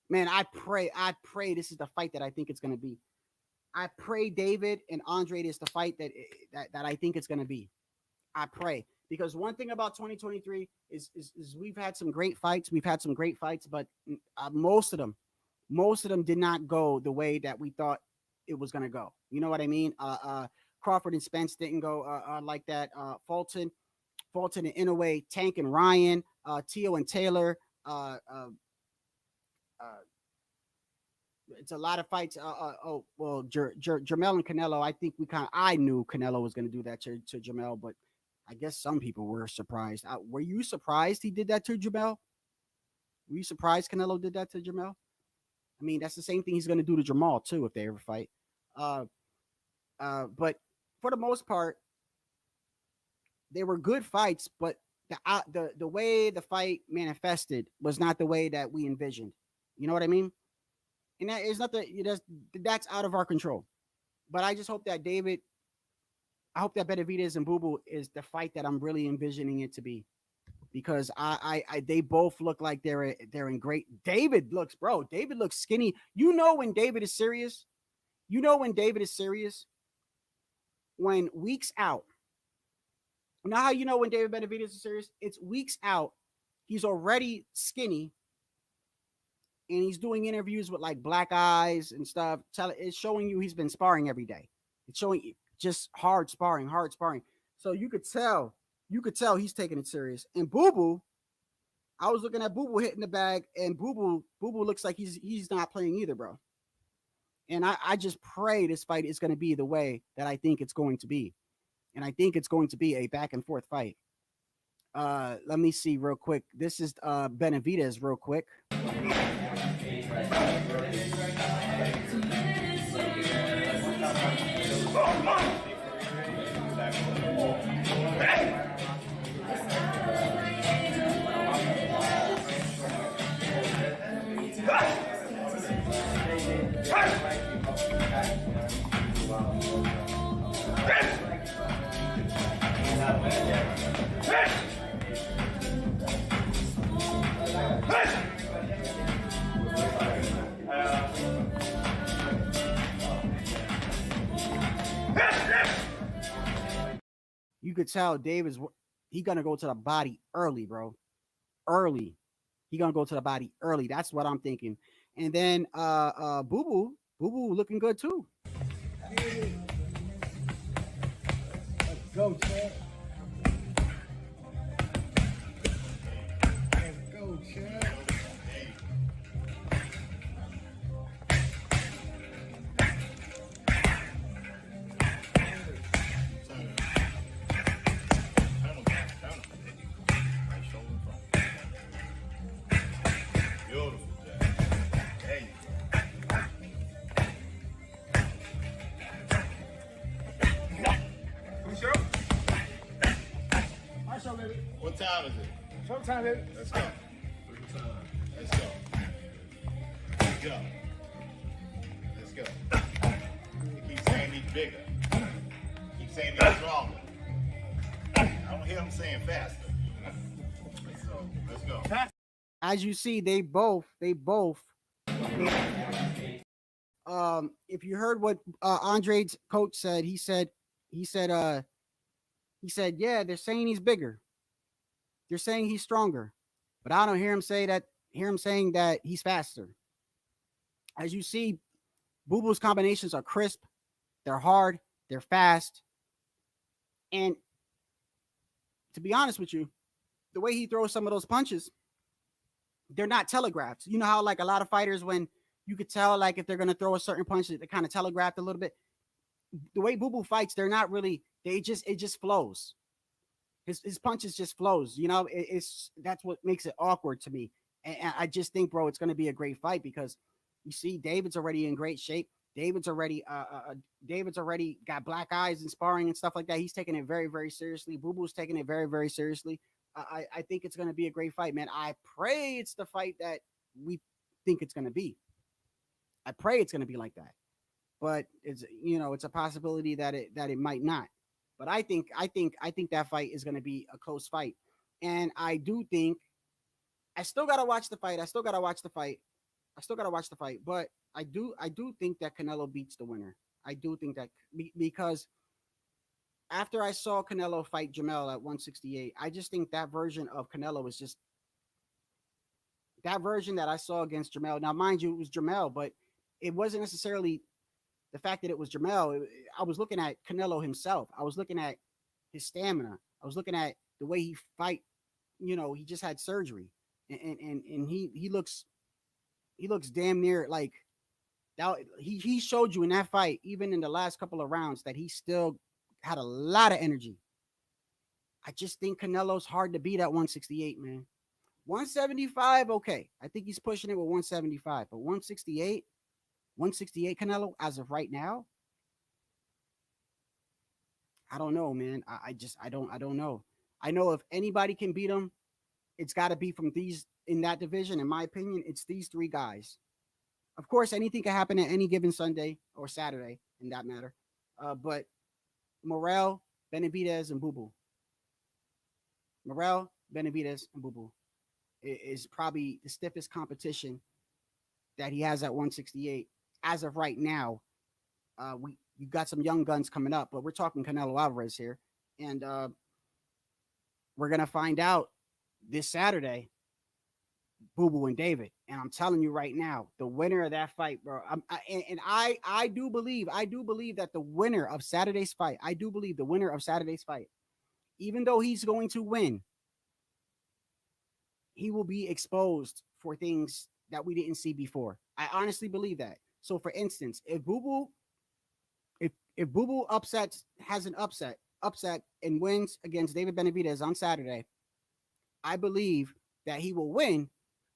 Man, I pray this is the fight that I think it's gonna be. I pray David and Andrade is the fight that I think it's gonna be. I pray because one thing about 2023 is we've had some great fights. We've had some great fights, but most of them did not go the way that we thought it was gonna go. You know what I mean? Crawford and Spence didn't go like that. Fulton and Inouye, Tank and Ryan, Teo and Taylor. Uh, uh, uh, it's a lot of fights. Oh well, Jamel and Canelo. I knew Canelo was going to do that to Jamel, but I guess some people were surprised. Were you surprised he did that to Jamel? Were you surprised Canelo did that to Jamel? I mean, that's the same thing he's going to do to Jamal too if they ever fight. Uh, but for the most part, they were good fights, but the way the fight manifested was not the way that we envisioned. You know what I mean? And that is not that's out of our control. But I just hope that I hope that Benavidez and Boo Boo is the fight that I'm really envisioning it to be because they both look like they're in great. David looks skinny. You know when David is serious. You know when David is serious when weeks out. Now how you know when David Benavidez is serious? It's weeks out. He's already skinny and he's doing interviews with like black eyes and stuff. It's showing you he's been sparring every day. It's showing just hard sparring, hard sparring. So you could tell he's taking it serious. And Boo Boo, I was looking at Boo Boo hitting the bag, and Boo Boo looks like he's not playing either, bro. And I just pray this fight is going to be the way that I think it's going to be, and I think it's going to be a back and forth fight. Let me see real quick. This is Benavidez real quick. You could tell he gonna go to the body early, bro. Early. He gonna go to the body early. That's what I'm thinking. And then Boo Boo looking good too. Let's go, Chad. Let's go, Chad. What time is it? Showtime, baby. Let's go. Let's go. Let's go. Let's go. He keeps saying he's bigger. He keeps saying he's stronger. I don't hear him saying faster. Let's go. As you see, they both. If you heard what Andrade's coach said, he said, yeah, they're saying he's bigger. They're saying he's stronger, but I don't hear him say that. Hear him saying that he's faster. As you see, Boo Boo's combinations are crisp, they're hard, they're fast, and to be honest with you, the way he throws some of those punches, they're not telegraphed. You know how like a lot of fighters, when you could tell like if they're gonna throw a certain punch, they kind of telegraphed a little bit. The way Boo Boo fights, they're not really. It just flows. His punches just flows. You know, that's what makes it awkward to me. And I just think, bro, it's going to be a great fight because you see, David's already in great shape. David's already got black eyes and sparring and stuff like that. He's taking it very, very seriously. Boo Boo's taking it very, very seriously. I think it's going to be a great fight, man. I pray it's the fight that we think it's going to be. I pray it's going to be like that. But it's a possibility that it might not. But I think that fight is going to be a close fight, and I do think I still gotta watch the fight. I still gotta watch the fight, but I do think that Canelo beats the winner. I do think that because after I saw Canelo fight Jamel at 168, I just think that version of Canelo is just that version that I saw against Jamel. Now, mind you, it was Jamel, but it wasn't necessarily the fact that it was Jamel. I was looking at Canelo himself. I was looking at his stamina. I was looking at the way he fight. You know, he just had surgery, and he looks damn near like that. He showed you in that fight, even in the last couple of rounds, that he still had a lot of energy. I just think Canelo's hard to beat at 168, man. 175, okay. I think he's pushing it with 175, but 168 Canelo as of right now, I don't know, man. I don't know. I know if anybody can beat him, it's got to be from these in that division. In my opinion, it's these three guys. Of course, anything can happen at any given Sunday or Saturday, in that matter. But Morel, Benavidez, and Boo Boo. Morel, Benavidez, and Boo Boo is probably the stiffest competition that he has at 168 as of right now. We you got some young guns coming up, but we're talking Canelo Alvarez here, and we're gonna find out this Saturday, Boo Boo and David. And I'm telling you right now, the winner of that fight, bro. I do believe that the winner of Saturday's fight, I do believe the winner of Saturday's fight, even though he's going to win, he will be exposed for things that we didn't see before. I honestly believe that. So, for instance, if Boo Boo upsets has an upset and wins against David Benavidez on Saturday, I believe that he will win,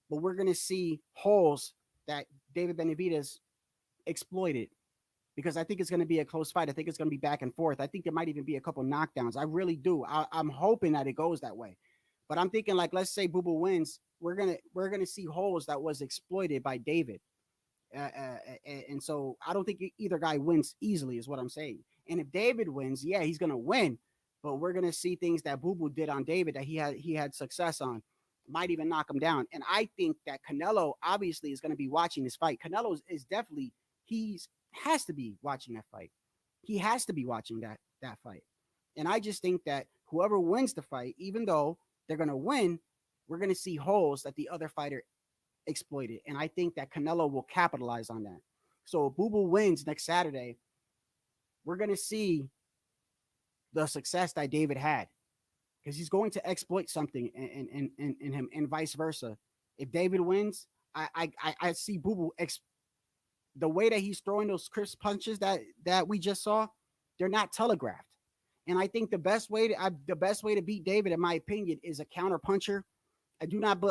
but we're gonna see holes that David Benavidez exploited because I think it's going to be a close fight. I think it's going to be back and forth. I think there might even be a couple knockdowns. I really do. I'm hoping that it goes that way. But I'm thinking like, let's say Boo Boo wins, we're gonna see holes that was exploited by David. And so I don't think either guy wins easily, is what I'm saying. And if David wins, yeah, he's gonna win, but we're gonna see things that Boo Boo did on David that he had success on, might even knock him down. And I think that Canelo obviously is gonna be watching this fight. Canelo is definitely he's has to be watching that fight. He has to be watching that fight. And I just think that whoever wins the fight, even though they're gonna win, we're gonna see holes that the other fighter exploited. And I think that Canelo will capitalize on that. So if Boo Boo wins next Saturday, we're going to see the success that David had because he's going to exploit something in him and vice versa. If David wins, I see Boo Boo the way that he's throwing those crisp punches that we just saw, they're not telegraphed. And I think the best way to beat David, in my opinion, is a counter puncher. I do not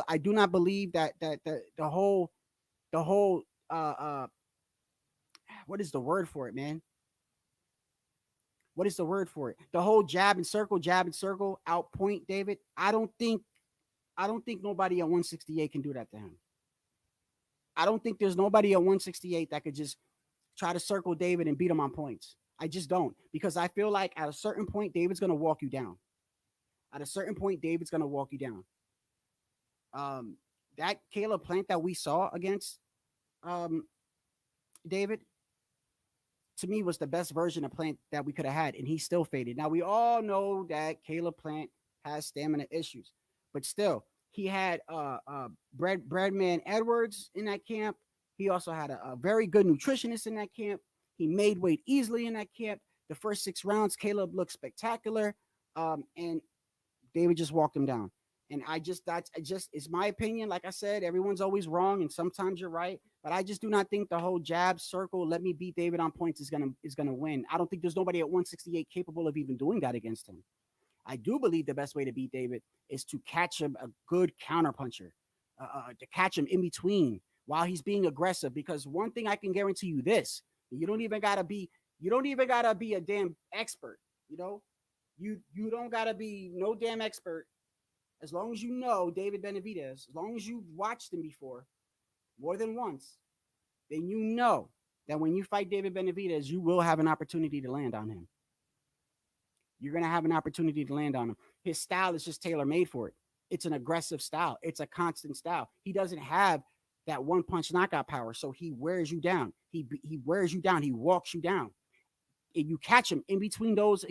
believe that the whole what is the word for it, man? What is the word for it? The whole jab and circle, outpoint David. I don't think nobody at 168 can do that to him. I don't think there's nobody at 168 that could just try to circle David and beat him on points. I just don't because I feel like at a certain point David's gonna walk you down. At a certain point, David's gonna walk you down. That Caleb Plant that we saw against um, David, to me, was the best version of Plant that we could have had, and he still faded. Now we all know that Caleb Plant has stamina issues, but still, he had Breadman Edwards in that camp. He also had a very good nutritionist in that camp. He made weight easily in that camp. The first 6 rounds, Caleb looked spectacular, and David just walked him down. And that's just it's my opinion. Like I said, everyone's always wrong, and sometimes you're right. But I just do not think the whole jab circle, let me beat David on points is gonna win. I don't think there's nobody at 168 capable of even doing that against him. I do believe the best way to beat David is to catch him a good counter puncher, to catch him in between while he's being aggressive. Because one thing I can guarantee you this: you don't even gotta be a damn expert. You know, you don't gotta be no damn expert as long as you know David Benavidez, as long as you've watched him before more than once, then you know that when you fight David Benavidez, you will have an opportunity to land on him. You're going to have an opportunity to land on him. His style is just tailor made for it. It's an aggressive style, it's a constant style. He doesn't have that one punch knockout power. So he wears you down. He wears you down. He walks you down. And you catch him in between those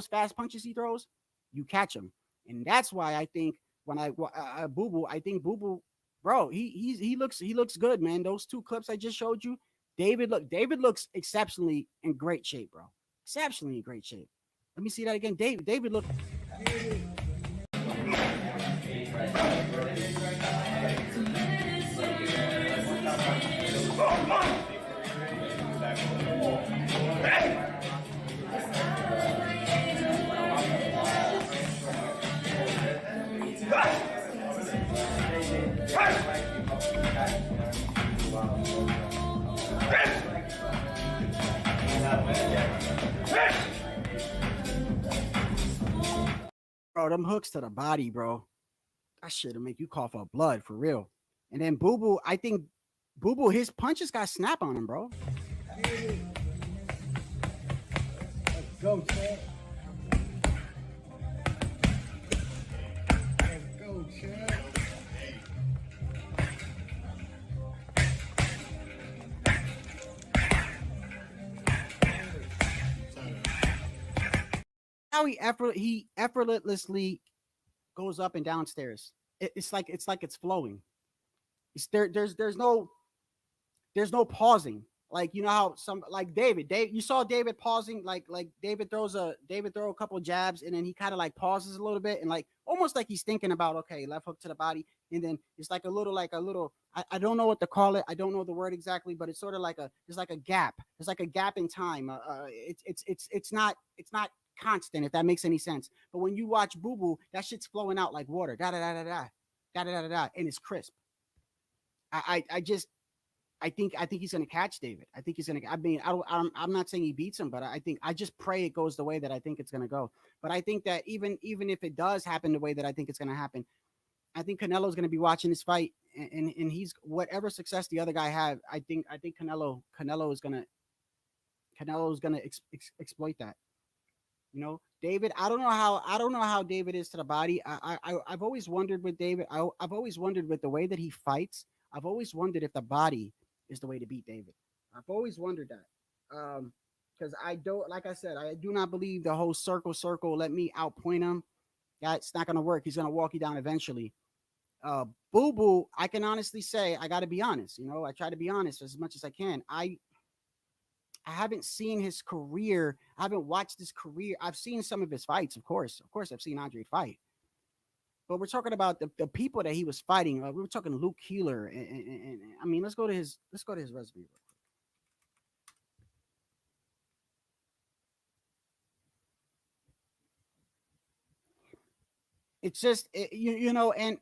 fast punches he throws, you catch him. And that's why I think when Boo Boo, I think Boo Boo, bro, he looks good, man. Those two clips I just showed you, David looks exceptionally in great shape, bro. Exceptionally in great shape. Let me see that again. David look. Bro, them hooks to the body, bro. That shit'll make you cough up blood for real. And then Boo Boo, I think Boo Boo, his punches got snap on him, bro. Let's go, champ. Let's go, champ. How he effortlessly goes up and downstairs. It's like it's flowing. It's there's no pausing. Like you know how some like Dave, you saw David pausing, like David throw a couple jabs and then he kind of like pauses a little bit and like almost like he's thinking about okay, left hook to the body, and then it's like a little I don't know what to call it. I don't know the word exactly, but it's sort of like it's like a gap. It's like a gap in time. It's not constant if that makes any sense. But when you watch Boo Boo, that shit's flowing out like water. Da da da da da da da da da, and it's crisp. I just I think he's going to catch David. I think he's going to. I mean, I'm not saying he beats him, but I just pray it goes the way that I think it's going to go. But I think that even if it does happen the way that I think it's going to happen, I think Canelo's going to be watching this fight, and he's whatever success the other guy had. I think Canelo is going to exploit that. You know, David. I don't know how David is to the body. I've always wondered with David. I've always wondered with the way that he fights. I've always wondered if the body is the way to beat David. I've always wondered that. Because I don't, like I said, I do not believe the whole circle. Let me outpoint him. That's not gonna work. He's gonna walk you down eventually. Boo Boo, I can honestly say, I got to be honest. You know, I try to be honest as much as I can. I haven't seen his career. I haven't watched his career. I've seen some of his fights, of course. Of course, I've seen Andrade fight. But we're talking about the people that he was fighting. We were talking Luke Keeler, and I mean, let's go to his resume real quick. It's just you know, and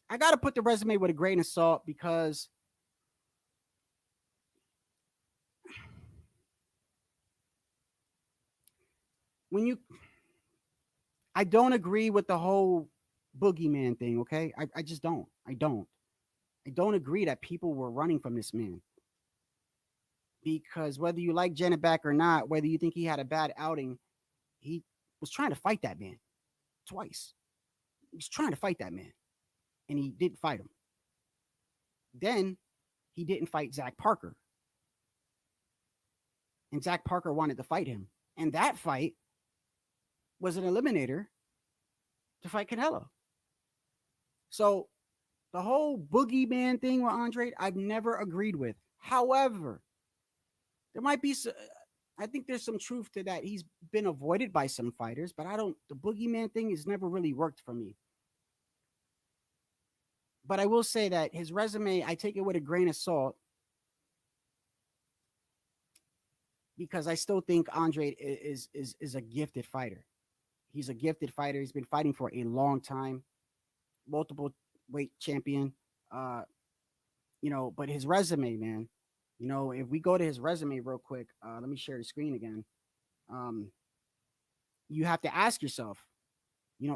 I got to put the resume with a grain of salt because when you, I don't agree with the whole boogeyman thing. Okay, I just don't. I don't agree that people were running from this man because whether you like Janet back or not, whether you think he had a bad outing, he was trying to fight that man twice. He was trying to fight that man, and he didn't fight him. Then he didn't fight Zach Parker, and Zach Parker wanted to fight him, and that fight was an eliminator to fight Canelo. So the whole boogeyman thing with Andrade, I've never agreed with. However, there might be I think there's some truth to that. He's been avoided by some fighters, but I don't. The boogeyman thing has never really worked for me. But I will say that his resume, I take it with a grain of salt because I still think Andrade is a gifted fighter. He's a gifted fighter. He's been fighting for a long time, multiple weight champion. Uh, you know, but his resume, man. You know, if we go to his resume real quick, let me share the screen again. Um, you have to ask yourself,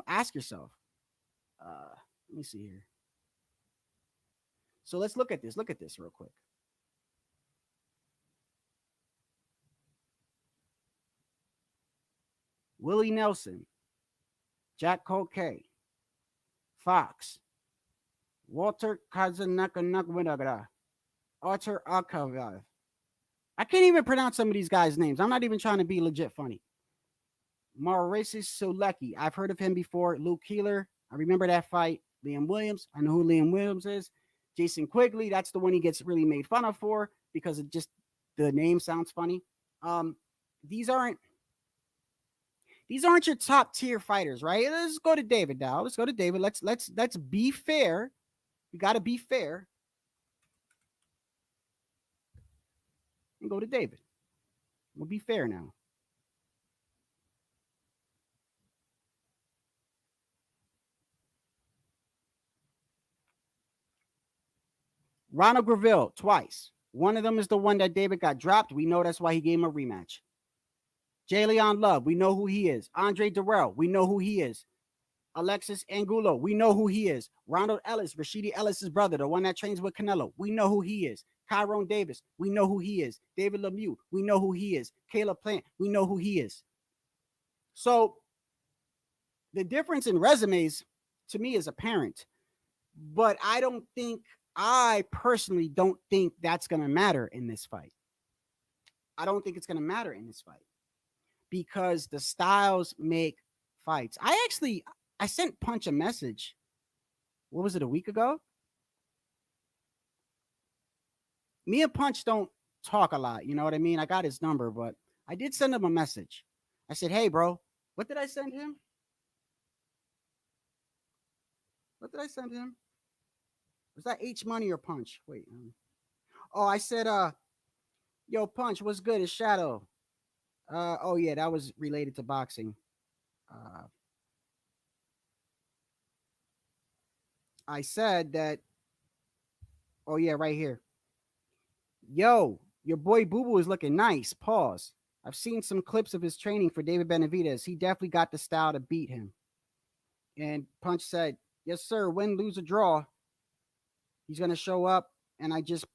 ask yourself. Let me see here. So let's look at this. Look at this real quick. Willie Nelson, Jack Colquet, Fox, Walter Kazanakanakwanagara. Artur Akav. I can't even pronounce some of these guys' names. I'm not even trying to be legit funny. Maurice Solecki. I've heard of him before. Luke Keeler. I remember that fight. Liam Williams. I know who Liam Williams is. Jason Quigley. That's the one he gets really made fun of for because it just the name sounds funny. Um, these aren't your top tier fighters, right? Let's go to David now. Let's go to David. Let's be fair. We got to be fair and go to David. We'll be fair now. Ronald Graville twice. One of them is the one that David got dropped. We know that's why he gave him a rematch. Jay Leon Love, we know who he is. Andre Durrell, we know who he is. Alexis Angulo, we know who he is. Ronald Ellis, Rashidi Ellis's brother, the one that trains with Canelo, we know who he is. Tyrone Davis, we know who he is. David Lemieux, we know who he is. Caleb Plant, we know who he is. So the difference in resumes to me is apparent, but I personally don't think that's going to matter in this fight. I don't think it's going to matter in this fight because the styles make fights. I sent Punch a message. What was it, a week ago? Me and Punch don't talk a lot. You know what I mean? I got his number, but I did send him a message. I said, hey, bro, what did I send him? What did I send him? Was that H Money or Punch? Wait. Oh, I said, yo, Punch, what's good? It's Shadow. Oh yeah, that was related to boxing. Uh, I said that. Oh yeah, right here. Yo, your boy Boo Boo is looking nice. Pause. I've seen some clips of his training for David Benavidez. He definitely got the style to beat him. And Punch said, yes, sir. Win, lose, or draw. He's gonna show up, and I just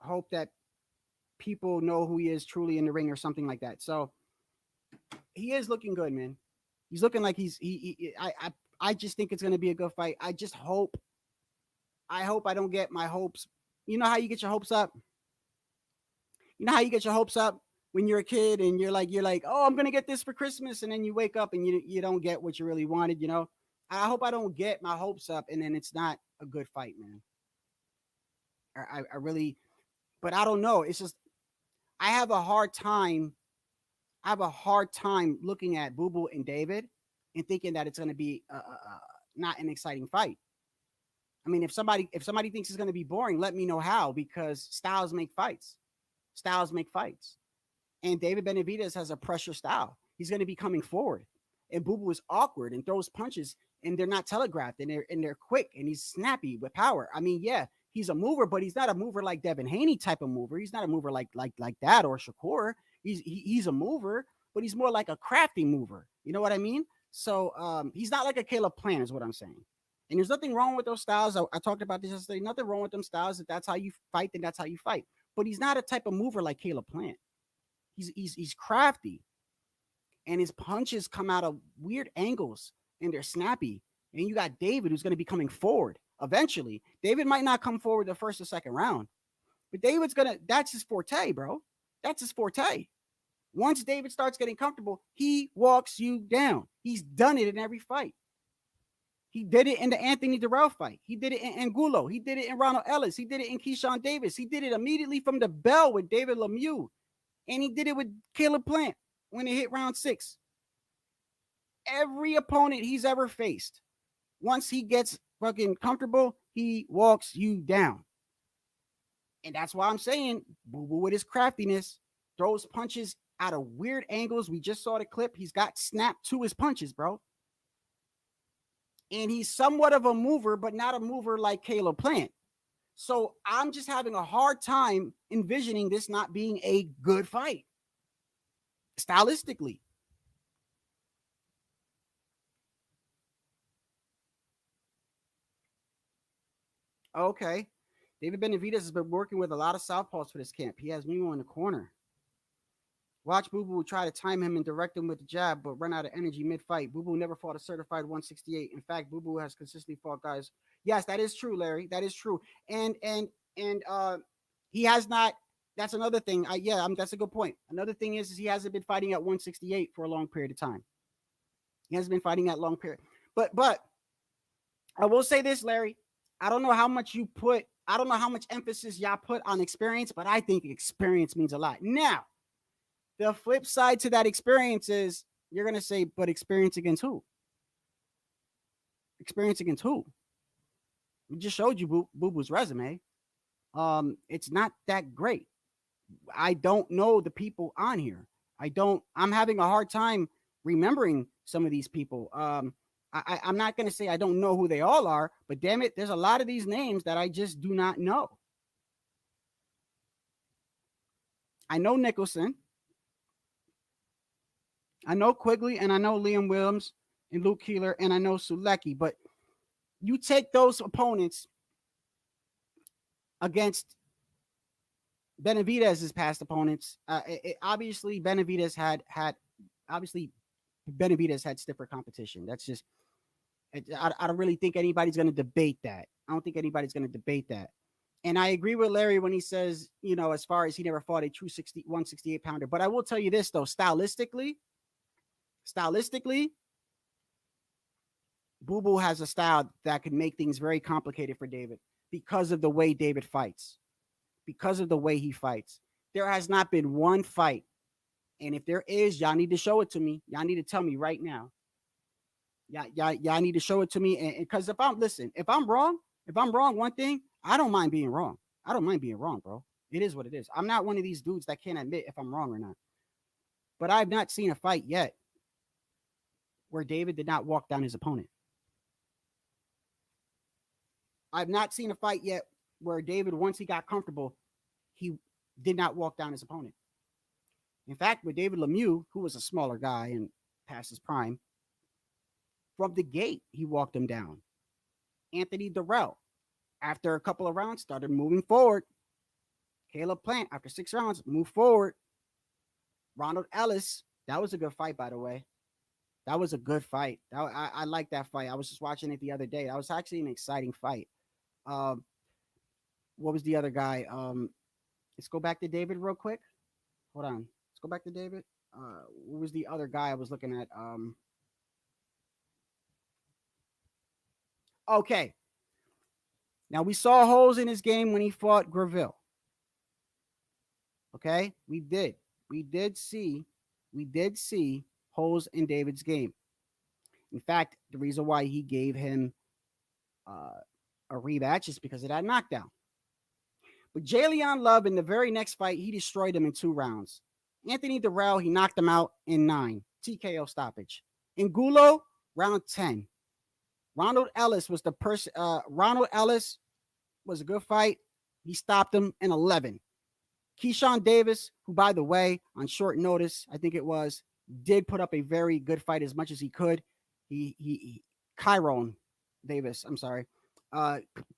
hope that people know who he is truly in the ring or something like that. So he is looking good, man. He's looking like I just think it's gonna be a good fight. I hope I don't get my hopes. You know how you get your hopes up? You know how you get your hopes up when you're a kid and you're like, oh, I'm gonna get this for Christmas, and then you wake up and you don't get what you really wanted. You know, I hope I don't get my hopes up and then it's not a good fight, man. I really, but I don't know. It's just I have a hard time. I have a hard time looking at Boo Boo and David and thinking that it's gonna be not an exciting fight. I mean, if somebody thinks it's going to be boring, let me know how because styles make fights. Styles make fights. And David Benavidez has a pressure style. He's going to be coming forward. And Boo Boo is awkward and throws punches and they're not telegraphed and they're quick and he's snappy with power. I mean, yeah, he's a mover, but he's not a mover like Devin Haney type of mover. He's not a mover like that or Shakur. He's a mover, but he's more like a crafty mover. You know what I mean? So he's not like a Caleb Plant, is what I'm saying. And there's nothing wrong with those styles. I talked about this yesterday. Nothing wrong with them styles. If that's how you fight, then that's how you fight. But he's not a type of mover like Caleb Plant. He's crafty, and his punches come out of weird angles, and they're snappy. And you got David, who's going to be coming forward eventually. David might not come forward the first or second round, but David's gonna. That's his forte, bro. That's his forte. Once David starts getting comfortable, he walks you down. He's done it in every fight. He did it in the Anthony Durrell fight. He did it in Angulo. He did it in Ronald Ellis. He did it in Keyshawn Davis. He did it immediately from the bell with David Lemieux. And he did it with Caleb Plant when it hit round 6. Every opponent he's ever faced, once he gets fucking comfortable, he walks you down. And that's why I'm saying Boo Boo with his craftiness throws punches out of weird angles. We just saw the clip. He's got snap to his punches, bro. And he's somewhat of a mover, but not a mover like Caleb Plant. So I'm just having a hard time envisioning this not being a good fight stylistically. Okay. David Benavidez has been working with a lot of southpaws for this camp. He has Mimo in the corner. Watch Boo Boo try to time him and direct him with the jab, but run out of energy mid fight. Boo Boo never fought a certified 168. In fact, Boo Boo has consistently fought guys. Yes, that is true, Larry. That is true. And he has not. That's another thing. That's a good point. Another thing is he hasn't been fighting at 168 for a long period of time. He hasn't been fighting that long period. But I will say this, Larry. I don't know how much you put. I don't know how much emphasis y'all put on experience, but I think experience means a lot. Now, the flip side to that experience is you're gonna say, but experience against who? Experience against who? We just showed you Boo Boo's resume. It's not that great. I don't know the people on here. I'm having a hard time remembering some of these people. I'm not going to say I don't know who they all are, but damn it, there's a lot of these names that I just do not know. I know Nicholson. I know Quigley, and I know Liam Williams and Luke Keeler, and I know Sulecki. But you take those opponents against Benavidez's past opponents. Obviously, Benavidez had stiffer competition. That's just I don't really think anybody's going to debate that. I don't think anybody's going to debate that. And I agree with Larry when he says, as far as he never fought a true 168 pounder. But I will tell you this though, stylistically, Boo Boo has a style that could make things very complicated for David because of the way David fights. Because of the way he fights. There has not been one fight. And if there is, y'all need to show it to me. Y'all need to tell me right now. Y'all need to show it to me. And because if I'm wrong, one thing, I don't mind being wrong. I don't mind being wrong, bro. It is what it is. I'm not one of these dudes that can't admit if I'm wrong or not. But I've not seen a fight yet where David did not walk down his opponent. I've not seen a fight yet where David, once he got comfortable, he did not walk down his opponent. In fact, with David Lemieux, who was a smaller guy and past his prime, from the gate, he walked him down. Anthony Durrell, after a couple of rounds, started moving forward. Caleb Plant, after 6 rounds, moved forward. Ronald Ellis, that was a good fight, by the way. That was a good fight. I like that fight. I was just watching it the other day. That was actually an exciting fight. What was the other guy? Let's go back to David real quick. Hold on. Let's go back to David. What was the other guy I was looking at? Okay. Now we saw holes in his game when he fought Graville. Okay, we did see holes in David's game. In fact, the reason why he gave him a rematch is because of that knockdown. But Jalen Love, in the very next fight, he destroyed him in 2 rounds. Anthony Durrell, he knocked him out in 9. TKO stoppage. Angulo, round 10. Ronald Ellis was the person. Ronald Ellis was a good fight. He stopped him in 11. Keyshawn Davis, who, by the way, on short notice, I think it was, did put up a very good fight as much as he could. Kyron Davis, I'm sorry.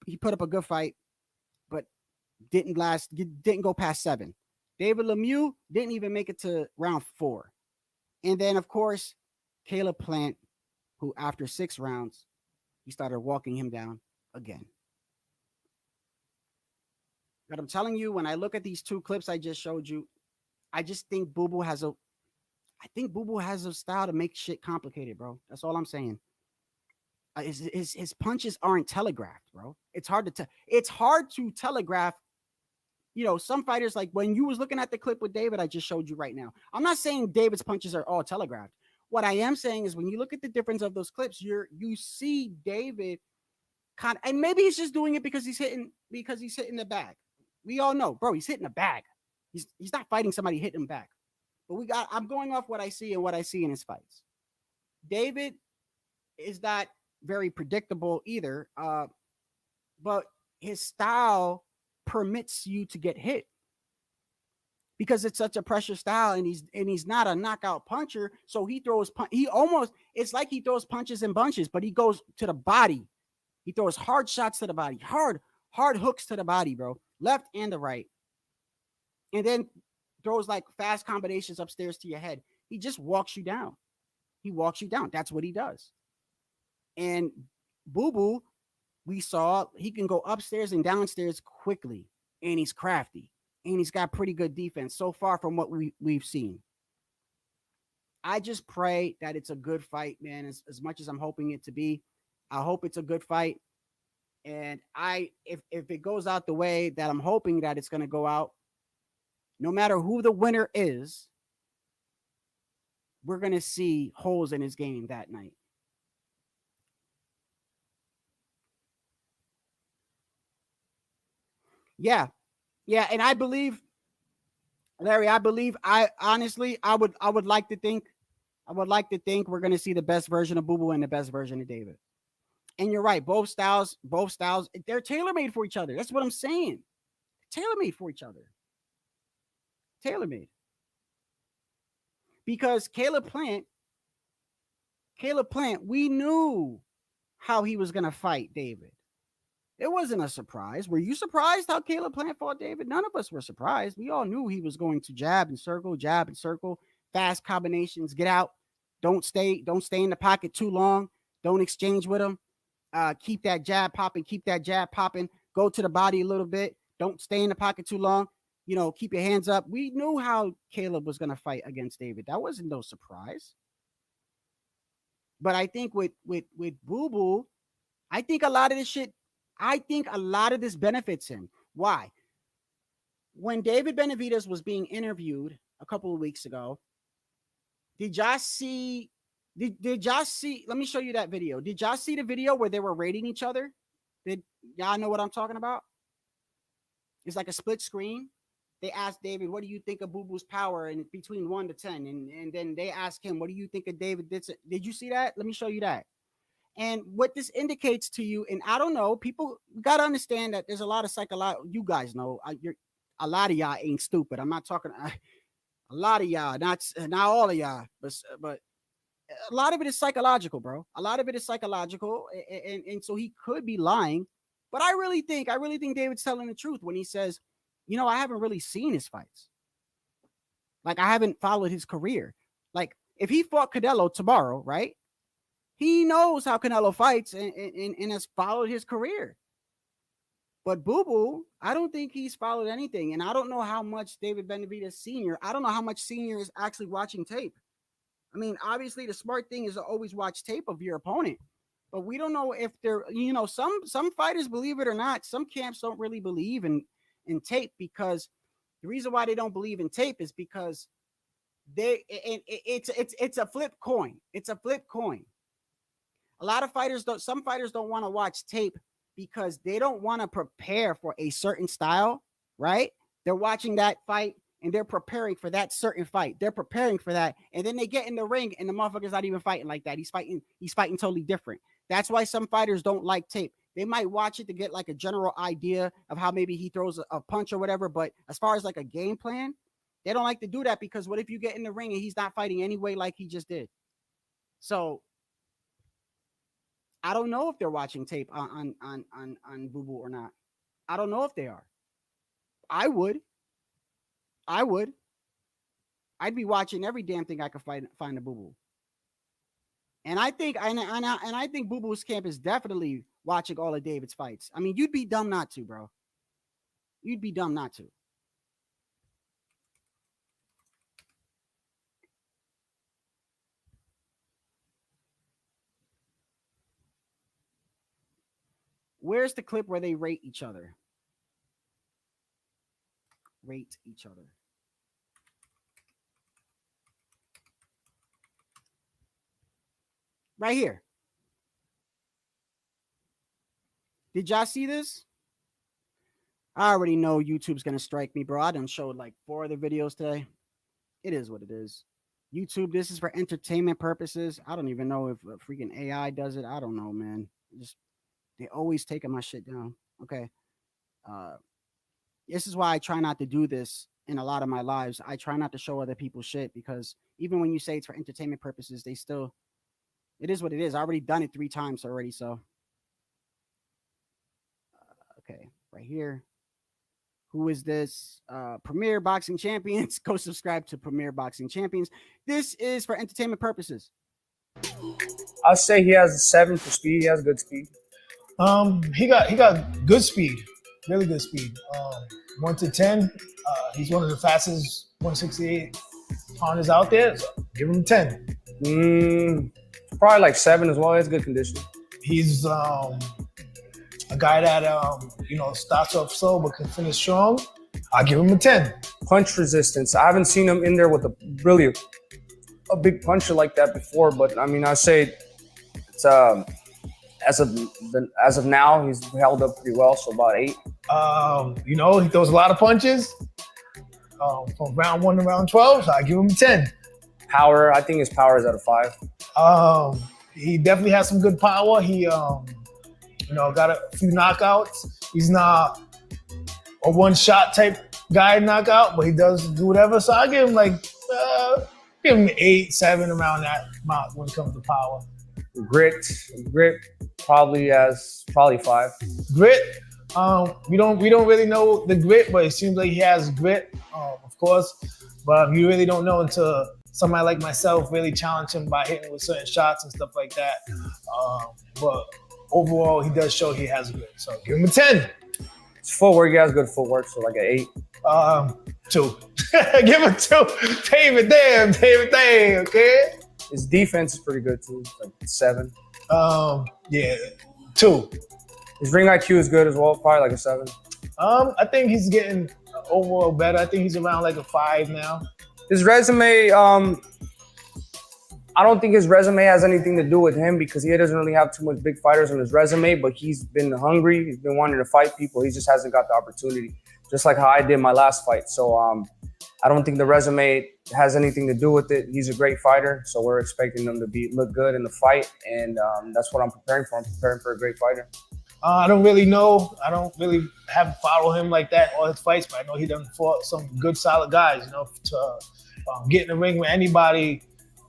He put up a good fight, but didn't go past 7. David Lemieux didn't even make it to round 4. And then, of course, Caleb Plant, who after 6 rounds, he started walking him down again. But I'm telling you, when I look at these 2 clips I just showed you, I just think Boo Boo has a style to make shit complicated, bro. That's all I'm saying. His punches aren't telegraphed, bro. It's hard to telegraph. Some fighters, like when you was looking at the clip with David, I just showed you right now. I'm not saying David's punches are all telegraphed. What I am saying is when you look at the difference of those clips, you see David and maybe he's just doing it because he's hitting the bag. We all know, bro, he's hitting a bag. He's not fighting somebody hitting him back. But I'm going off what I see and what I see in his fights. David is not very predictable either, but his style permits you to get hit because it's such a pressure style, and he's not a knockout puncher. So he throws it's like he throws punches and bunches, but he goes to the body. He throws hard shots to the body, hard hooks to the body, bro, left and the right. And then throws like fast combinations upstairs to your head. He just walks you down. He walks you down. That's what he does. And Boo Boo, we saw he can go upstairs and downstairs quickly, and he's crafty, and he's got pretty good defense so far from what we've seen. I just pray that it's a good fight, man. As much as I'm hoping it to be, I hope it's a good fight. And if it goes out the way that I'm hoping that it's going to go out, no matter who the winner is, we're going to see holes in his game that night. Yeah. Yeah, and I believe, Larry, I honestly I would like to think we're going to see the best version of Boo Boo and the best version of David. And you're right, both styles, they're tailor-made for each other. That's what I'm saying. Tailor-made for each other. Tailor-made. Because Caleb Plant, we knew how he was going to fight David. It wasn't a surprise. Were you surprised how Caleb Plant fought David? None of us were surprised. We all knew he was going to jab and circle, fast combinations, get out. Don't stay in the pocket too long. Don't exchange with him. Keep that jab popping, Go to the body a little bit. Don't stay in the pocket too long. Keep your hands up. We knew how Caleb was going to fight against David. That wasn't no surprise. But I think with Boo Boo, I think a lot of this benefits him. Why? When David Benavidez was being interviewed a couple of weeks ago, did y'all see? Did y'all see? Let me show you that video. Did y'all see the video where they were rating each other? Did y'all know what I'm talking about? It's like a split screen. They asked David, "What do you think of Boo Boo's power?" And between 1 to 10, and then they asked him, "What do you think of David?" Did you see that? Let me show you that. And what this indicates to you, and I don't know, people got to understand that there's a lot of psychological. You guys know, a lot of y'all ain't stupid. I'm not talking. A lot of y'all, not all of y'all, but a lot of it is psychological, bro. A lot of it is psychological, and so he could be lying. But I really think David's telling the truth when he says, I haven't really seen his fights. Like, I haven't followed his career. Like, if he fought Canelo tomorrow, right? He knows how Canelo fights and has followed his career. But Boo Boo, I don't think he's followed anything. And I don't know how much David Benavidez Sr., I don't know how much Sr. is actually watching tape. I mean, obviously, the smart thing is to always watch tape of your opponent. But we don't know if they're, some fighters, believe it or not, some camps don't really believe in tape, because the reason why they don't believe in tape is because it's a flip coin. It's a flip coin. Some fighters don't want to watch tape because they don't want to prepare for a certain style, right? They're watching that fight and they're preparing for that certain fight. They're preparing for that. And then they get in the ring and the motherfucker's not even fighting like that. He's fighting totally different. That's why some fighters don't like tape. They might watch it to get like a general idea of how maybe he throws a punch or whatever. But as far as like a game plan, they don't like to do that, because what if you get in the ring and he's not fighting anyway like he just did? So I don't know if they're watching tape on Boo Boo or not. I don't know if they are. I would. I'd be watching every damn thing I could find a Boo Boo. And I think I think Boo Boo's camp is definitely watching all of David's fights. I mean, you'd be dumb not to, bro. You'd be dumb not to. Where's the clip where they rate each other? Rate each other. Right here. Did y'all see this? I already know YouTube's gonna strike me, bro. I done showed like 4 other videos today. It is what it is. YouTube, this is for entertainment purposes. I don't even know if freaking AI does it. I don't know, man. They always taking my shit down. Okay. This is why I try not to do this in a lot of my lives. I try not to show other people's shit, because even when you say it's for entertainment purposes, it is what it is. I already done it 3 times already. So, okay, right here. Who is this? Premier Boxing Champions. Go subscribe to Premier Boxing Champions. This is for entertainment purposes. I'll say he has a 7 for speed. He has good speed. He got good speed, really good speed. 1 to 10, he's one of the fastest 168 pounders out there. So give him 10. Probably like 7 as well. He has good condition. He's a guy that starts off slow but can finish strong. I give him a 10. Punch resistance. I haven't seen him in there with a big puncher like that before, but I mean, I say it's as of now, he's held up pretty well, so about 8. He throws a lot of punches from round 1 to round 12, so I give him a 10. Power, I think his power is at a 5. He definitely has some good power. He got a few knockouts. He's not a one-shot type guy knockout, but he does do whatever. So I give him give him 8, 7 around that amount when it comes to power. Grit, probably 5. Grit, we don't really know the grit, but it seems like he has grit, of course. But you really don't know until somebody like myself really challenge him by hitting with certain shots and stuff like that. But overall, he does show he has grit. So give him a 10. His footwork, he has good footwork, so like an 8. 2. Give him a 2. David, damn, okay? His defense is pretty good too, like 7. Yeah, 2. His ring IQ is good as well, probably like a 7. I think he's getting overall better. I think he's around like a 5 now. His resume, I don't think his resume has anything to do with him because he doesn't really have too much big fighters on his resume, but he's been hungry. He's been wanting to fight people. He just hasn't got the opportunity, just like how I did my last fight. So I don't think the resume has anything to do with it. He's a great fighter, so we're expecting him to look good in the fight, and that's what I'm preparing for. I'm preparing for a great fighter. I don't really know. I don't really have followed him like that, all his fights, but I know he done fought some good, solid guys, to get in the ring with anybody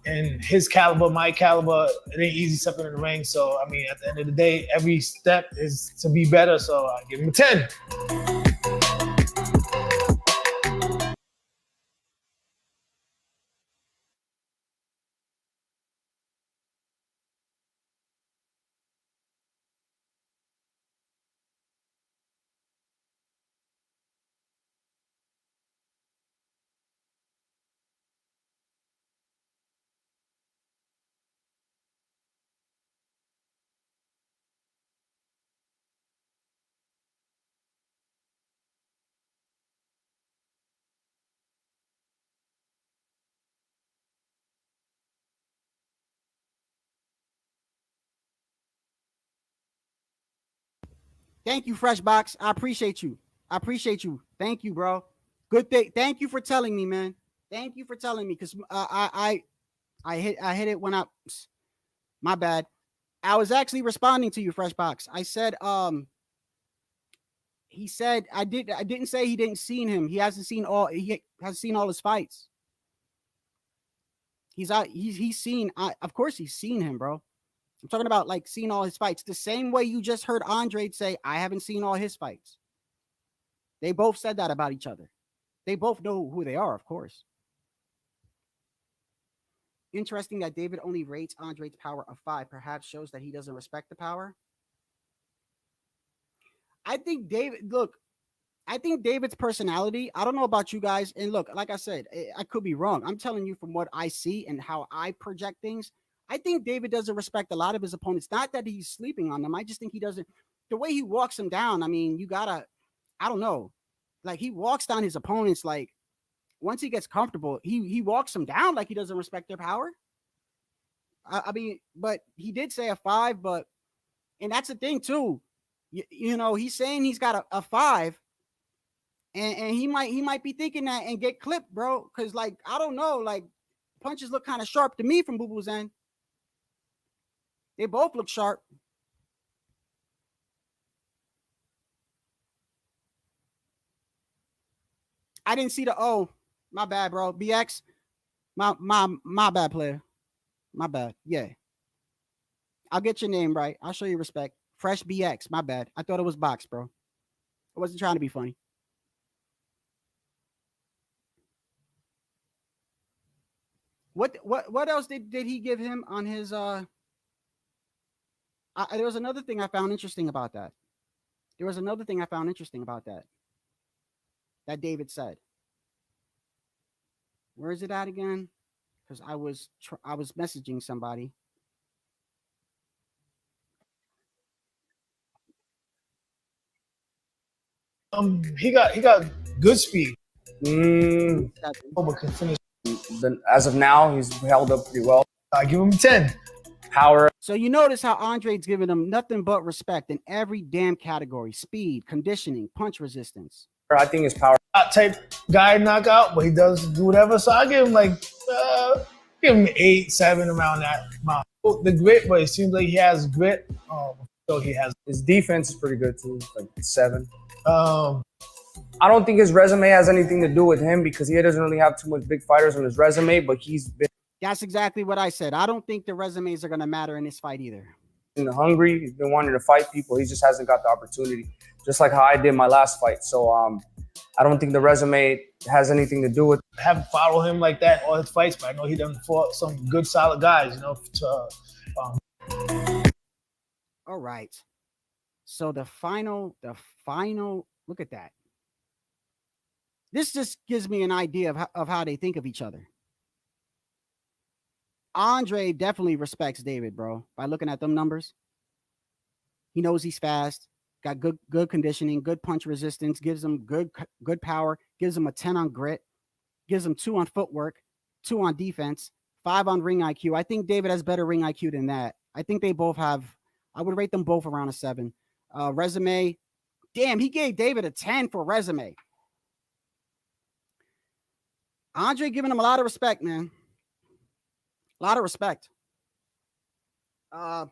in his caliber, my caliber. It ain't easy stepping in the ring. So, I mean, at the end of the day, every step is to be better. So I give him a 10. Thank you, Freshbox. I appreciate you. Thank you, bro. Good thing. Thank you for telling me, man. Thank you for telling me, because I hit it when I. My bad. I was actually responding to you, Freshbox. I said he said I didn't say he didn't seen him. He has seen all his fights. He's seen. Of course he's seen him, bro. I'm talking about like seeing all his fights. The same way you just heard Andrade say, I haven't seen all his fights. They both said that about each other. They both know who they are, of course. Interesting that David only rates Andrade's power of 5. Perhaps shows that he doesn't respect the power. I think David's personality, I don't know about you guys. And look, like I said, I could be wrong. I'm telling you from what I see and how I project things. I think David doesn't respect a lot of his opponents. Not that he's sleeping on them. I just think he doesn't. The way he walks them down, I mean, I don't know. Like, he walks down his opponents, like, once he gets comfortable, he walks them down like he doesn't respect their power. I mean, but he did say a 5, and that's the thing, too. He's saying he's got a 5, and he might be thinking that and get clipped, bro. Because, like, I don't know, like, punches look kind of sharp to me from Boo Boo's end. They both look sharp. I didn't see the O. My bad, bro. BX. My bad, player. My bad. Yeah. I'll get your name right. I'll show you respect. Fresh BX. My bad. I thought it was Box, bro. I wasn't trying to be funny. What else did he give him on his there was another thing I found interesting about that. There was another thing I found interesting about that David said. Where is it at again? Because I was messaging somebody. He got good speed. Mm, But can finish. as of now, he's held up pretty well. I give him 10. Power. So you notice how Andrade's giving him nothing but respect in every damn category: speed, conditioning, punch resistance. I think his power. Type guy knockout, but he does do whatever. So I give him like give him 8, 7 around that amount. The grit, but it seems like he has grit. So he has His defense is pretty good too, like 7. um I don't think his resume has anything to do with him because he doesn't really have too much big fighters on his resume, but he's been That's exactly what I said. I don't think the resumes are going to matter in this fight either. hungry. He's been wanting to fight people. He just hasn't got the opportunity, just like how I did my last fight. So I don't think the resume has anything to do with. I haven't followed him like that all his fights, but I know he done fought some good solid guys, you know, All right. So the final, look at that. This just gives me an idea of how they think of each other. Andre definitely respects David, bro, by looking at them numbers. He knows he's fast, got good conditioning, good punch resistance, gives him good power, gives him a 10 on grit, gives him 2 on footwork, 2 on defense, 5 on ring IQ. I think David has better ring IQ than that. I think they both have, I would rate them both around a 7. Resume, damn, he gave David a 10 for resume. Andre giving him a lot of respect, man. A lot of respect. I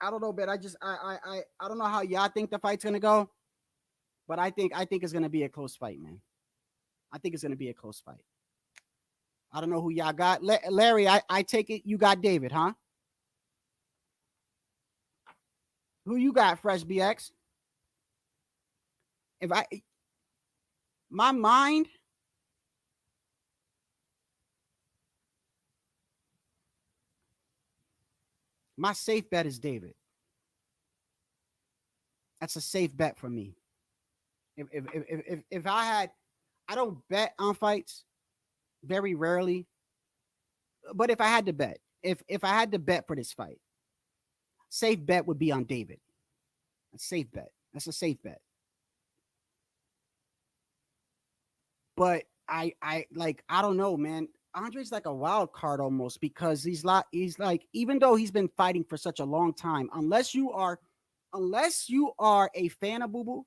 don't know, but I don't know how y'all think the fight's gonna go, but I think it's gonna be a close fight, man. I think it's gonna be a close fight. I don't know who y'all got. Larry, I take it you got David, huh? Who you got, Fresh BX? My mind, my safe bet is David. That's a safe bet for me. If I don't bet on fights very rarely, but if I had to bet, if I had to bet for this fight, safe bet would be on David. A safe bet. That's a safe bet. But I don't know, man. Andre's like a wild card almost because he's like, even though he's been fighting for such a long time, unless you are a fan of Boo Boo,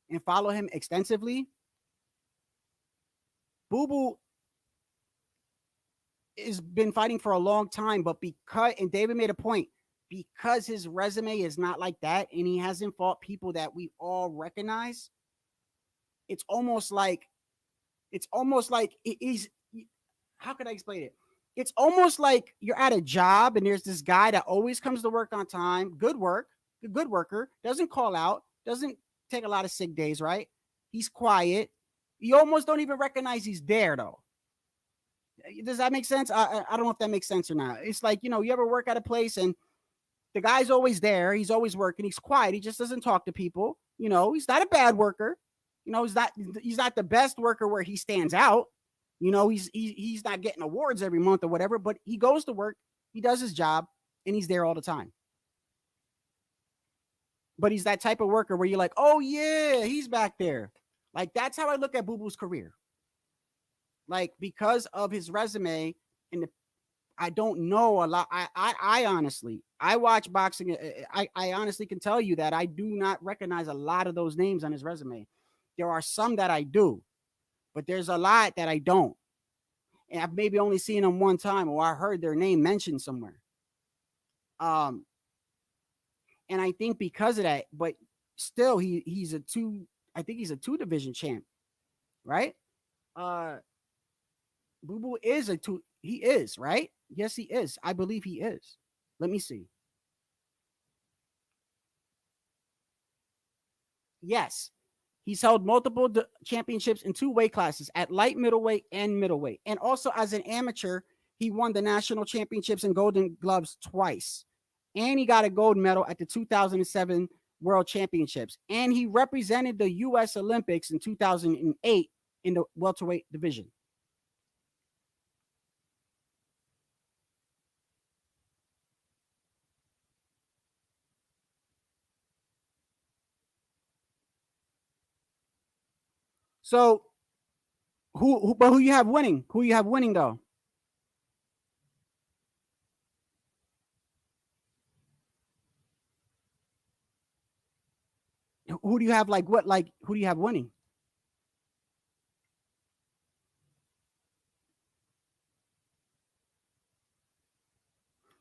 and follow him extensively, Boo Boo has been fighting for a long time, but and David made a point, because his resume is not like that and he hasn't fought people that we all recognize, it's almost like he's, how can I explain it? It's almost like you're at a job and there's this guy that always comes to work on time, good worker, doesn't call out, doesn't take a lot of sick days, right? He's quiet. You almost don't even recognize he's there, though. Does that make sense? I don't know if that makes sense or not. It's like, you ever work at a place and the guy's always there. He's always working. He's quiet. He just doesn't talk to people. He's not a bad worker. He's not the best worker where he stands out. He's not getting awards every month or whatever, but he goes to work, he does his job, and he's there all the time. But he's that type of worker where you're like, oh yeah, he's back there. Like, that's how I look at Boo Boo's career. Like, because of his resume, and I don't know a lot. I honestly, I watch boxing. I honestly can tell you that I do not recognize a lot of those names on his resume. There are some that I do, but there's a lot that I don't. And I've maybe only seen them one time, or I heard their name mentioned somewhere. And I think because of that, but still he's a 2 division champ, right? Boo Boo is he is, right? Yes, he is. I believe he is. Let me see. Yes. He's held multiple championships in 2 weight classes, at light middleweight and middleweight. And also as an amateur, he won the national championships and Golden Gloves twice. And he got a gold medal at the 2007 World Championships. And he represented the U.S. Olympics in 2008 in the welterweight division. So who you have winning? Who you have winning though? Who do you have who do you have winning?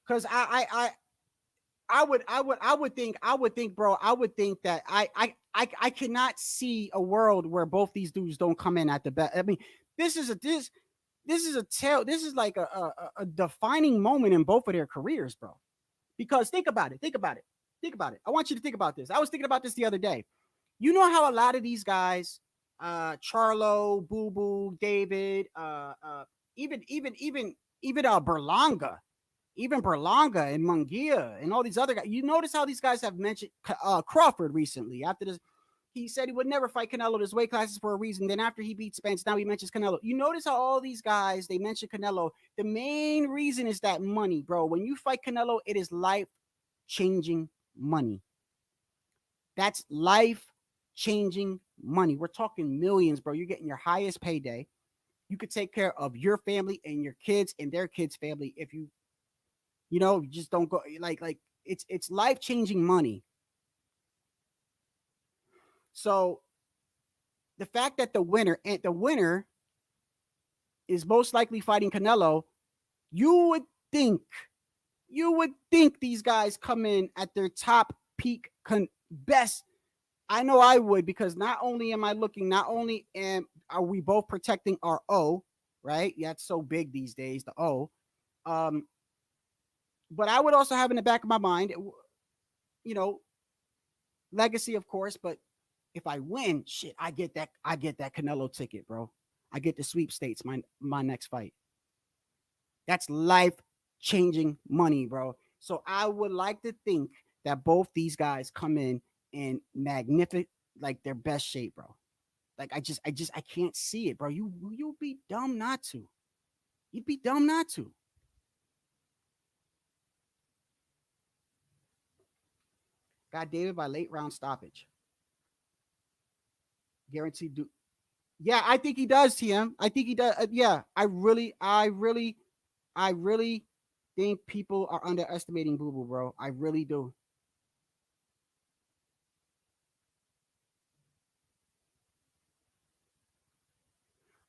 Because I would think, bro, I would think that I cannot see a world where both these dudes don't come in at the best. I mean, this is like a defining moment in both of their careers, bro. Because think about it. I want you to think about this. I was thinking about this the other day. You know how a lot of these guys, Charlo, Boo Boo, David, even Berlanga, and Munguia and all these other guys. You notice how these guys have mentioned Crawford recently. After this, he said he would never fight Canelo. This weight classes for a reason. Then after he beat Spence, now he mentions Canelo. You notice how all these guys, they mention Canelo. The main reason is that money, bro. When you fight Canelo, it is life-changing money. That's life-changing money. We're talking millions, bro. You're getting your highest payday. You could take care of your family and your kids and their kids' family if you just don't go like it's life-changing money. So the fact that the winner is most likely fighting Canelo, you would think these guys come in at their top peak best. I know I would, because not only are we both protecting our O, right? Yeah, it's so big these days, the O. But I would also have in the back of my mind, legacy, of course. But if I win, shit, I get that Canelo ticket, bro. I get the sweepstakes, my next fight. That's life-changing money, bro. So I would like to think that both these guys come in magnificent, like their best shape, bro. Like I can't see it, bro. You'd be dumb not to. You'd be dumb not to. Got David by late round stoppage. Guaranteed do. Yeah, I think he does, TM. I think he does. Yeah, I really think people are underestimating Boo Boo, bro. I really do.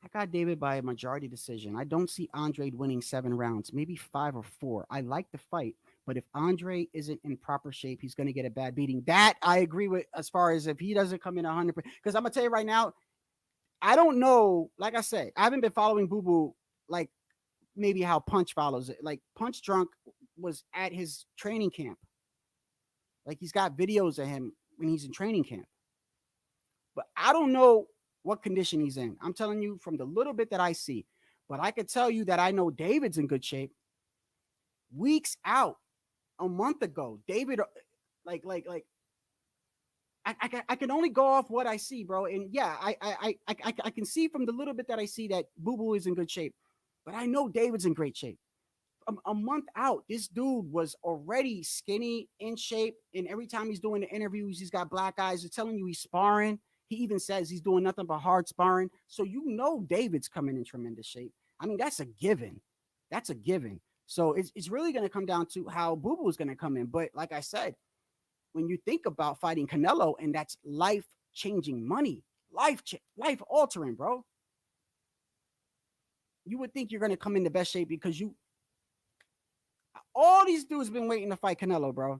I got David by a majority decision. I don't see Andrade winning 7 rounds, maybe 5 or 4. I like the fight, but if Andre isn't in proper shape, he's going to get a bad beating. That I agree with, as far as if he doesn't come in 100%. Because I'm going to tell you right now, I don't know. Like I said, I haven't been following Boo Boo like maybe how Punch follows it. Like Punch Drunk was at his training camp. Like he's got videos of him when he's in training camp. But I don't know what condition he's in. I'm telling you from the little bit that I see. But I could tell you that I know David's in good shape. Weeks out, a month ago, David, I can only go off what I see, bro. And yeah, I can see from the little bit that I see that Boo Boo is in good shape. But I know David's in great shape. A month out, this dude was already skinny, in shape, and every time he's doing the interviews, he's got black eyes. They're telling you he's sparring. He even says he's doing nothing but hard sparring. So you know David's coming in tremendous shape. I mean, that's a given. That's a given. So it's really going to come down to how Boo Boo is going to come in. But like I said, when you think about fighting Canelo, and that's life-changing money, life-altering, bro. You would think you're going to come in the best shape because all these dudes been waiting to fight Canelo, bro.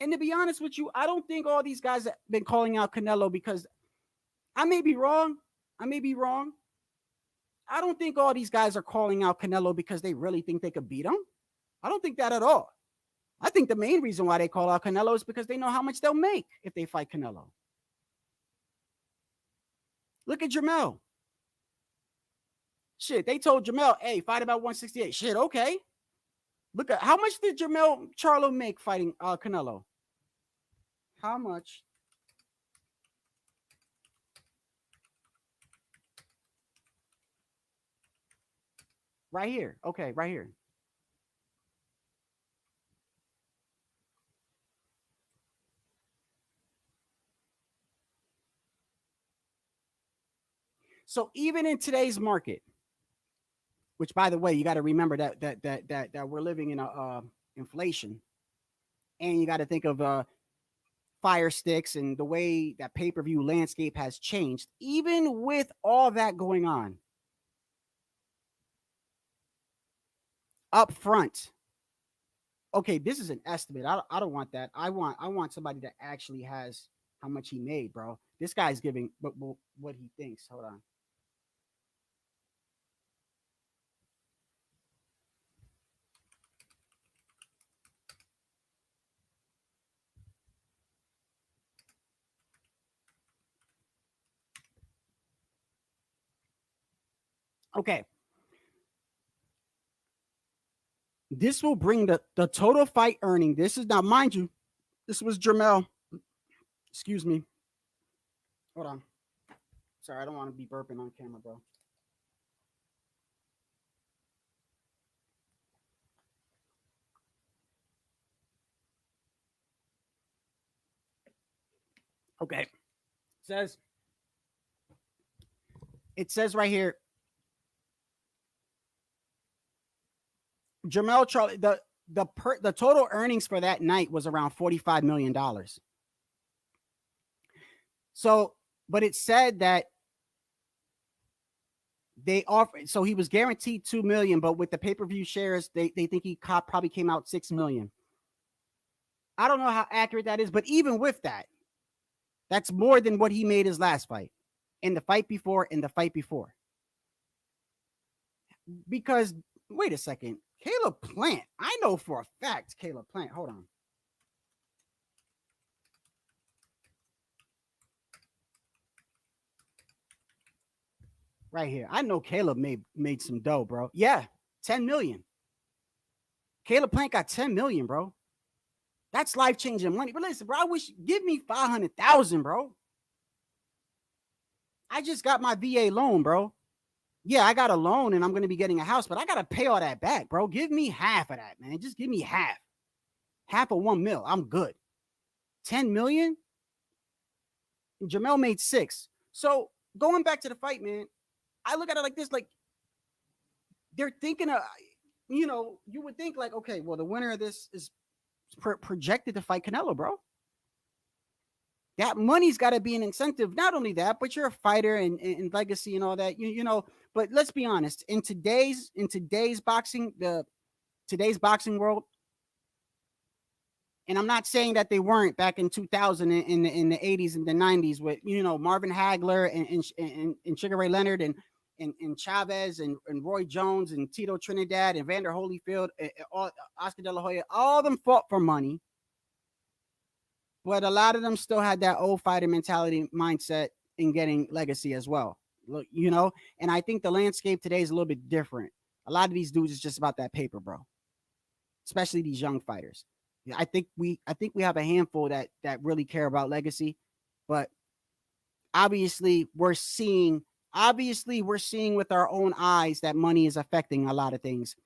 And to be honest with you, I don't think all these guys have been calling out Canelo because I may be wrong. I don't think all these guys are calling out Canelo because they really think they could beat him. I don't think that at all. I think the main reason why they call out Canelo is because they know how much they'll make if they fight Canelo. Look at Jamel. Shit, they told Jamel, hey, fight about 168. Shit, okay. Look at how much did Jamel Charlo make fighting Canelo? How much? Right here. Okay, right here. So even in today's market, which by the way, you got to remember that we're living in a inflation, and you got to think of fire sticks and the way that pay-per-view landscape has changed. Even with all that going on, up front, okay, this is an estimate. I don't want that. I want somebody that actually has how much he made, bro. This guy's giving what he thinks. Hold on. Okay. This will bring the total fight earning. This is now, mind you, this was Jermel. Excuse me. Hold on. Sorry, I don't want to be burping on camera, bro. Okay. It says right here, Jermel Charlie, the total earnings for that night was around $45 million. So, but it said that they offered, so he was guaranteed 2 million, but with the pay-per-view shares, they think he probably came out 6 million. I don't know how accurate that is, but even with that, that's more than what he made his last fight, in the fight before, Because wait a second, Caleb Plant. I know for a fact Caleb Plant. Hold on. Right here. I know Caleb made some dough, bro. Yeah, 10 million. Caleb Plant got 10 million, bro. That's life-changing money. But listen, bro, give me 500,000, bro. I just got my VA loan, bro. Yeah, I got a loan and I'm going to be getting a house, but I got to pay all that back, bro. Give me half of that, man. Just give me half. Half of 1 mil. I'm good. 10 million? Jamel made 6. So going back to the fight, man, I look at it like this, like they're thinking of, you would think like, okay, well, the winner of this is projected to fight Canelo, bro. That money's got to be an incentive. Not only that, but you're a fighter and legacy and all that, but let's be honest, in today's boxing, today's boxing world, and I'm not saying that they weren't back in 2000 in the 80s and the 90s with Marvin Hagler and Sugar Ray Leonard and Chavez and Roy Jones and Tito Trinidad and Vander Holyfield, Oscar De La Hoya, all of them fought for money, but a lot of them still had that old fighter mentality mindset in getting legacy as well. Look, and I think the landscape today is a little bit different. A lot of these dudes is just about that paper, bro. Especially these young fighters. I think we have a handful that really care about legacy, but obviously we're seeing with our own eyes that money is affecting a lot of things.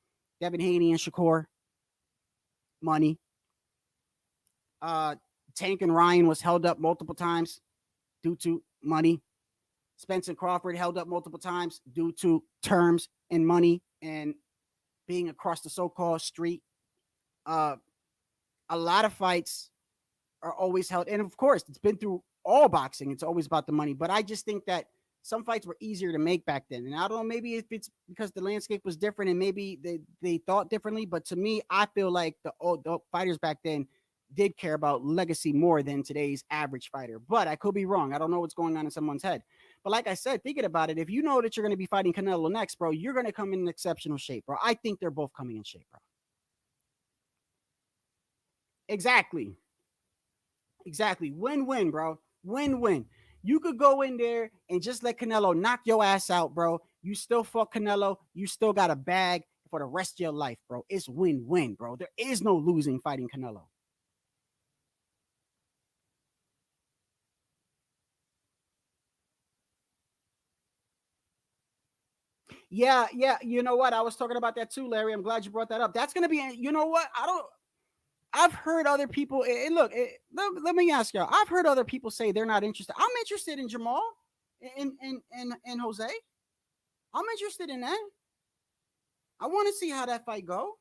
Devin Haney and Shakur, money. Tank and Ryan was held up multiple times due to money. Spencer Crawford held up multiple times due to terms and money and being across the so-called street. A lot of fights are always held, and of course, it's been through all boxing. It's always about the money, but I just think that some fights were easier to make back then. And I don't know, maybe if it's because the landscape was different and maybe they thought differently, but to me, I feel like the fighters back then did care about legacy more than today's average fighter. But I could be wrong. I don't know what's going on in someone's head. But like I said, thinking about it, if you know that you're going to be fighting Canelo next, bro, you're going to come in exceptional shape, bro. I think they're both coming in shape, bro. Exactly. Win-win, bro. Win-win. You could go in there and just let Canelo knock your ass out, bro. You still fuck Canelo. You still got a bag for the rest of your life, bro. It's win-win, bro. There is no losing fighting Canelo. Yeah, yeah. You know what? I was talking about that too, Larry. I'm glad you brought that up. That's gonna be. You know what? I don't. I've heard other people. And look, let me ask y'all. I've heard other people say they're not interested. I'm interested in Jamal, and Jose. I'm interested in that. I want to see how that fight go.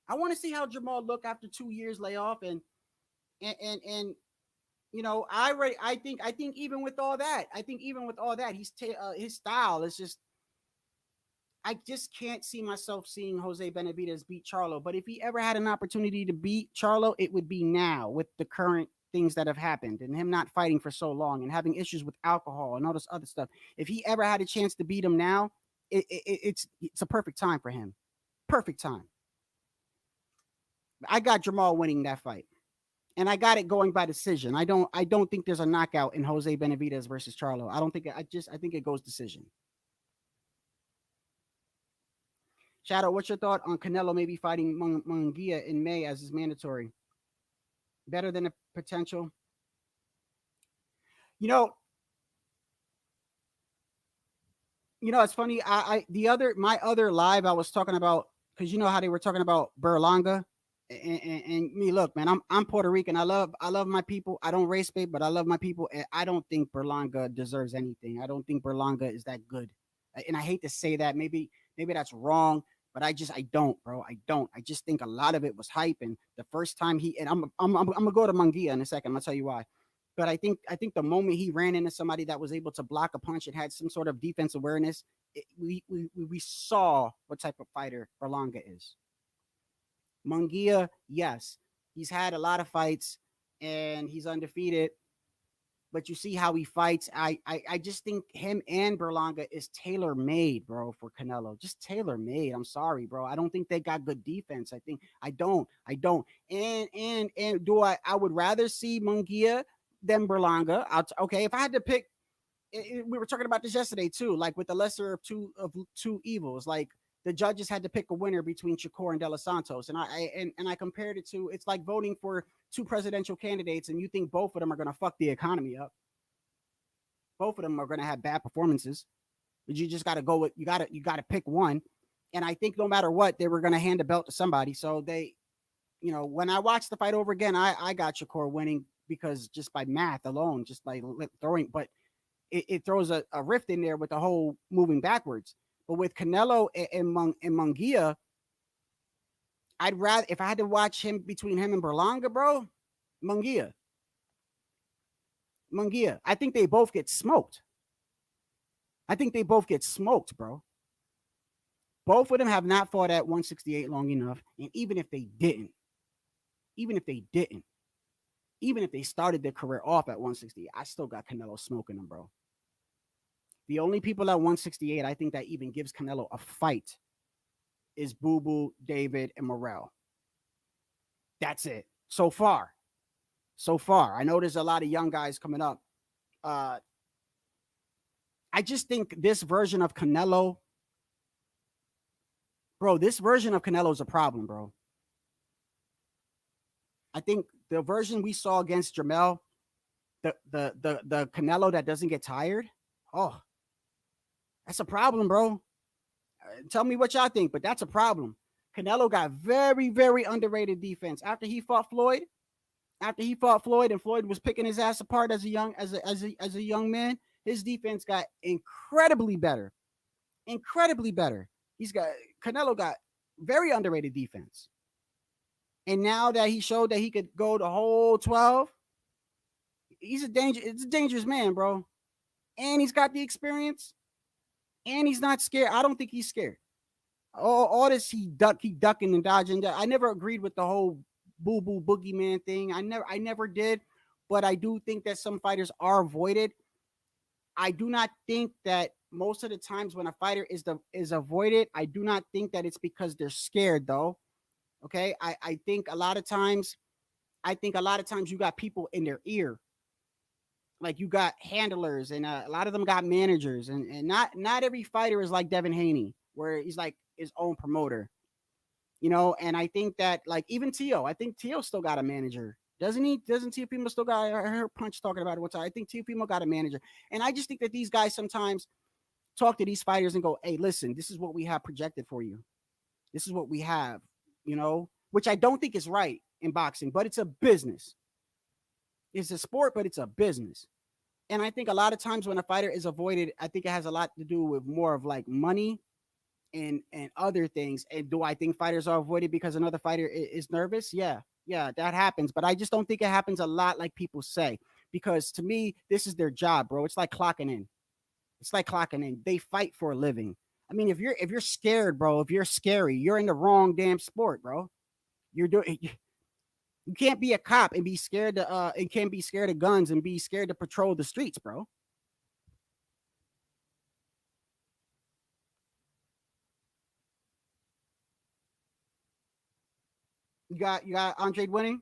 I want to see how Jamal look after 2 years layoff, and I think even with all that, his style is just. I just can't see myself seeing Jose Benavidez beat Charlo. But if he ever had an opportunity to beat Charlo, it would be now with the current things that have happened and him not fighting for so long and having issues with alcohol and all this other stuff. If he ever had a chance to beat him now, it's a perfect time for him. Perfect time. I got Jamal winning that fight. And I got it going by decision. I don't think there's a knockout in Jose Benavidez versus Charlo. I think it goes decision. Shadow, what's your thought on Canelo maybe fighting Munguia in May as is mandatory? Better than a potential. You know, it's funny. My other live I was talking about because you know how they were talking about Berlanga, and me. Look, man, I'm Puerto Rican. I love my people. I don't race bait, but I love my people, and I don't think Berlanga deserves anything. I don't think Berlanga is that good, and I hate to say that. Maybe that's wrong, but I don't, bro. I don't. I just think a lot of it was hype, and the first time and I'm gonna go to Munguia in a second. I'm gonna tell you why. But I think the moment he ran into somebody that was able to block a punch and had some sort of defense awareness, we saw what type of fighter Berlanga is. Munguia, yes, he's had a lot of fights and he's undefeated. But you see how he fights. I just think him and Berlanga is tailor made, bro, for Canelo. Just tailor made. I'm sorry, bro. I don't think they got good defense. I don't. And do I would rather see Munguia than Berlanga. Okay, if I had to pick, we were talking about this yesterday too, like with the lesser of two evils. Like the judges had to pick a winner between Shakur and De Los Santos, and I compared it to it's like voting for two presidential candidates, and you think both of them are going to fuck the economy up. Both of them are going to have bad performances, but you just got to go with you got to pick one. And I think no matter what, they were going to hand the belt to somebody. So when I watched the fight over again, I got Shakur winning because just by math alone, just by throwing, but it throws a rift in there with the whole moving backwards. But with Canelo and Munguia, I'd rather if I had to watch him between him and Berlanga, bro, Munguia. Munguia. I think they both get smoked. I think they both get smoked, bro. Both of them have not fought at 168 long enough. And even if they didn't, even if they didn't, even if they started their career off at 168, I still got Canelo smoking them, bro. The only people at 168 I think that even gives Canelo a fight is Boo Boo, David, and Morrell. That's it. So far. So far. I know there's a lot of young guys coming up. I just think this version of Canelo, bro, this version of Canelo is a problem, bro. I think the version we saw against Jamel, the Canelo that doesn't get tired, oh, that's a problem, bro. Tell me what y'all think, but that's a problem. Canelo got very, very underrated defense after he fought Floyd. After he fought Floyd, and Floyd was picking his ass apart as a young man, his defense got incredibly better. Incredibly better. Canelo got very underrated defense. And now that he showed that he could go the whole 12, it's a dangerous man, bro. And he's got the experience. And he's not scared. I don't think he's scared. All this he ducking and dodging. I never agreed with the whole boo boo boogeyman thing. I never did. But I do think that some fighters are avoided. I do not think that most of the times when a fighter is avoided, I do not think that it's because they're scared, though. Okay, I think a lot of times you got people in their ear. Like you got handlers, and a lot of them got managers, and not every fighter is like Devin Haney, where he's like his own promoter. And I think that like even Tio, I think Tio still got a manager. Doesn't he? Doesn't Tio Primo still got? I heard Punch talking about it one time. I think Tio Primo got a manager, and I just think that these guys sometimes talk to these fighters and go, "Hey, listen, this is what we have projected for you. This is what we have." Which I don't think is right in boxing, but it's a business. It's a sport, but it's a business. And I think a lot of times when a fighter is avoided, I think it has a lot to do with more of like money and other things. And do I think fighters are avoided because another fighter is nervous? Yeah, that happens. But I just don't think it happens a lot like people say. Because to me, this is their job, bro. It's like clocking in. It's like clocking in. They fight for a living. I mean, if you're scared, bro, if you're scary, you're in the wrong damn sport, bro. You're doing. You can't be a cop and be scared to and can't be scared of guns and be scared to patrol the streets, bro. You got Andrade winning.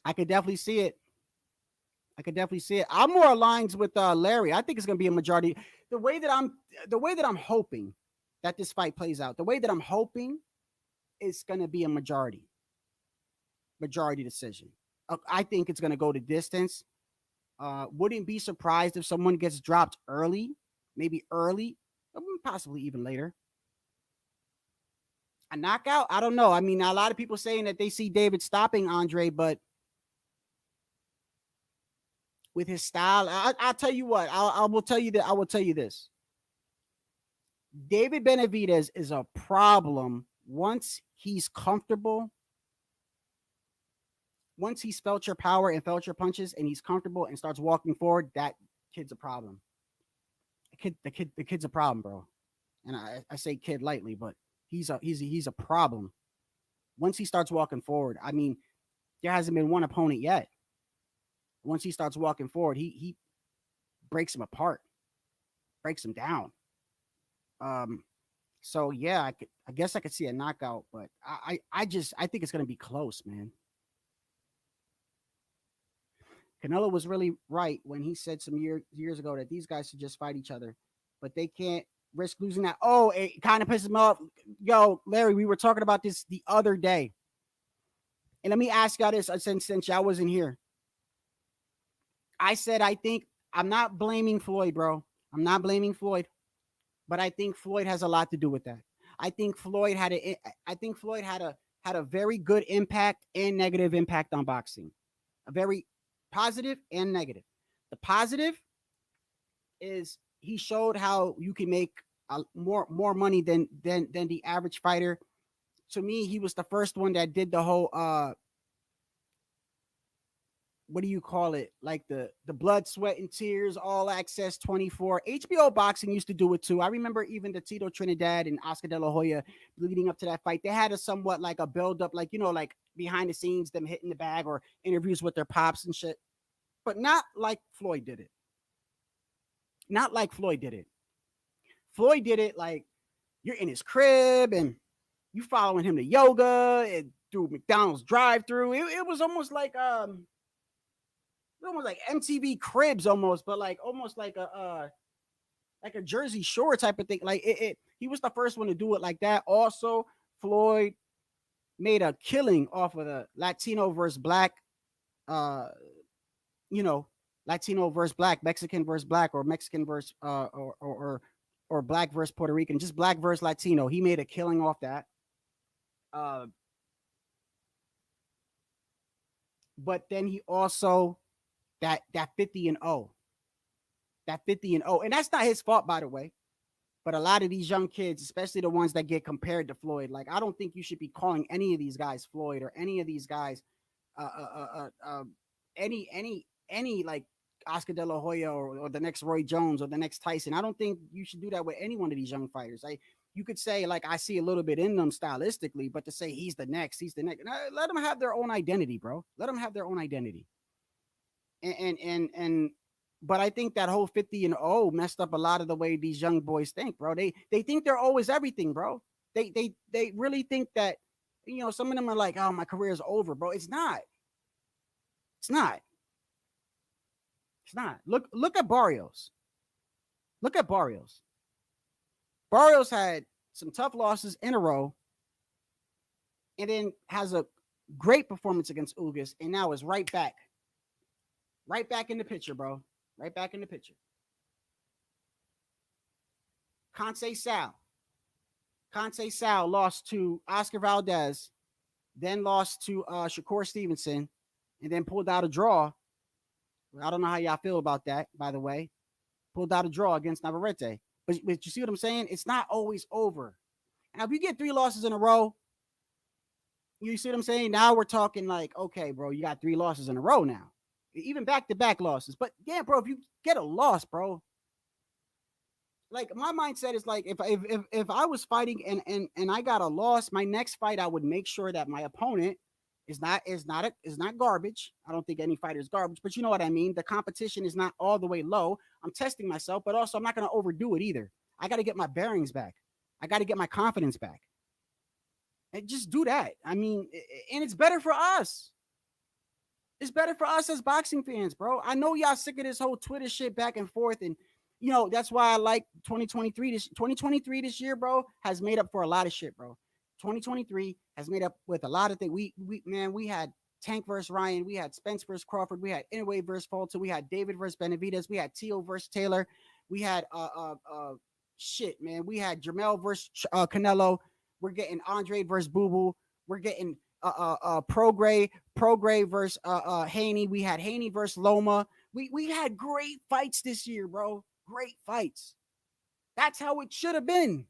I could definitely see it. I could definitely see it. I'm more aligned with Larry. I think it's gonna be a majority. The way that I'm hoping that this fight plays out, the way that I'm hoping it's gonna be a majority decision. I think it's gonna go to distance. Wouldn't be surprised if someone gets dropped early, maybe early, possibly even later. A knockout? I don't know. I mean, a lot of people saying that they see David stopping Andre, but with his style, I'll tell you what. I will tell you that. I will tell you this. David Benavidez is a problem once he's comfortable. Once he's felt your power and felt your punches, and he's comfortable and starts walking forward, that kid's a problem. The kid's a problem, bro. And I say kid lightly, but he's a problem. Once he starts walking forward, I mean, there hasn't been one opponent yet. Once he starts walking forward, he breaks him apart, breaks him down. So yeah, I guess I could see a knockout, but I think it's gonna be close, man. Canelo was really right when he said some years ago that these guys should just fight each other, but they can't risk losing that. Oh, it kind of pisses me off. Yo, Larry, we were talking about this the other day, and let me ask y'all this since y'all wasn't here. I said I think I'm not blaming Floyd, bro. I'm not blaming Floyd, but I think Floyd has a lot to do with that. I think Floyd had a I think Floyd had a very good impact and negative impact on boxing. A very positive and negative. The positive is he showed how you can make more money than the average fighter. To me, he was the first one that did the whole what do you call it? Like the blood, sweat, and tears, all access 24. HBO boxing used to do it too. I remember even the Tito Trinidad and Oscar De La Hoya leading up to that fight. They had a somewhat like a build up, like like behind the scenes, them hitting the bag or interviews with their pops and shit. But not like Floyd did it. Not like Floyd did it. Floyd did it like you're in his crib and you following him to yoga and through McDonald's drive-through. It was almost like MTV Cribs almost, but like almost like a Jersey Shore type of thing. Like he was the first one to do it like that. Also, Floyd made a killing off of the Latino versus black, Latino versus black, Mexican versus black, or Mexican versus or black versus Puerto Rican, just black versus Latino. He made a killing off that. But then he also that 50-0. That 50-0. And that's not his fault, by the way. But a lot of these young kids, especially the ones that get compared to Floyd, like I don't think you should be calling any of these guys Floyd or any of these guys any like Oscar De La Hoya or the next Roy Jones or the next Tyson. I don't think you should do that with any one of these young fighters. You could say like I see a little bit in them stylistically, but to say he's the next, let them have their own identity, bro. Let them have their own identity. And but I think that whole 50-0 messed up a lot of the way these young boys think, bro. They think they're always everything, bro. They really think that some of them are like, oh, my career is over, bro. It's not. It's not. It's not. Look at Barrios. Look at Barrios. Barrios had some tough losses in a row, and then has a great performance against Ugas, and now is right back in the picture, bro. Right back in the picture. Conce Sal lost to Oscar Valdez, then lost to Shakur Stevenson, and then pulled out a draw. I don't know how y'all feel about that, by the way. Pulled out a draw against Navarrete. But you see what I'm saying? It's not always over. Now, if you get 3 losses in a row, you see what I'm saying? Now we're talking like, okay, bro, you got 3 losses in a row now. Even back-to-back losses. But yeah, bro, if you get a loss, bro, like my mindset is like if I was fighting and I got a loss, my next fight I would make sure that my opponent is not garbage. I don't think any fighter is garbage, but you know what I mean. The competition is not all the way low. I'm testing myself, but also I'm not going to overdo it either. I got to get my bearings back. I got to get my confidence back. And just do that. I mean, and it's better for us. It's better for us as boxing fans, bro. I know y'all sick of this whole Twitter shit back and forth, and that's why I like 2023. 2023 this year, bro, has made up for a lot of shit, bro. 2023 has made up with a lot of things. We had Tank versus Ryan, we had Spence versus Crawford, we had Inoue versus Fulton, we had David versus Benavidez, we had Tio versus Taylor, we had we had Jermell versus Canelo. We're getting Andrade versus Boo Boo. We're getting Prograis versus Haney. We had Haney versus Loma. We had great fights this year, bro. Great fights. That's how it should have been.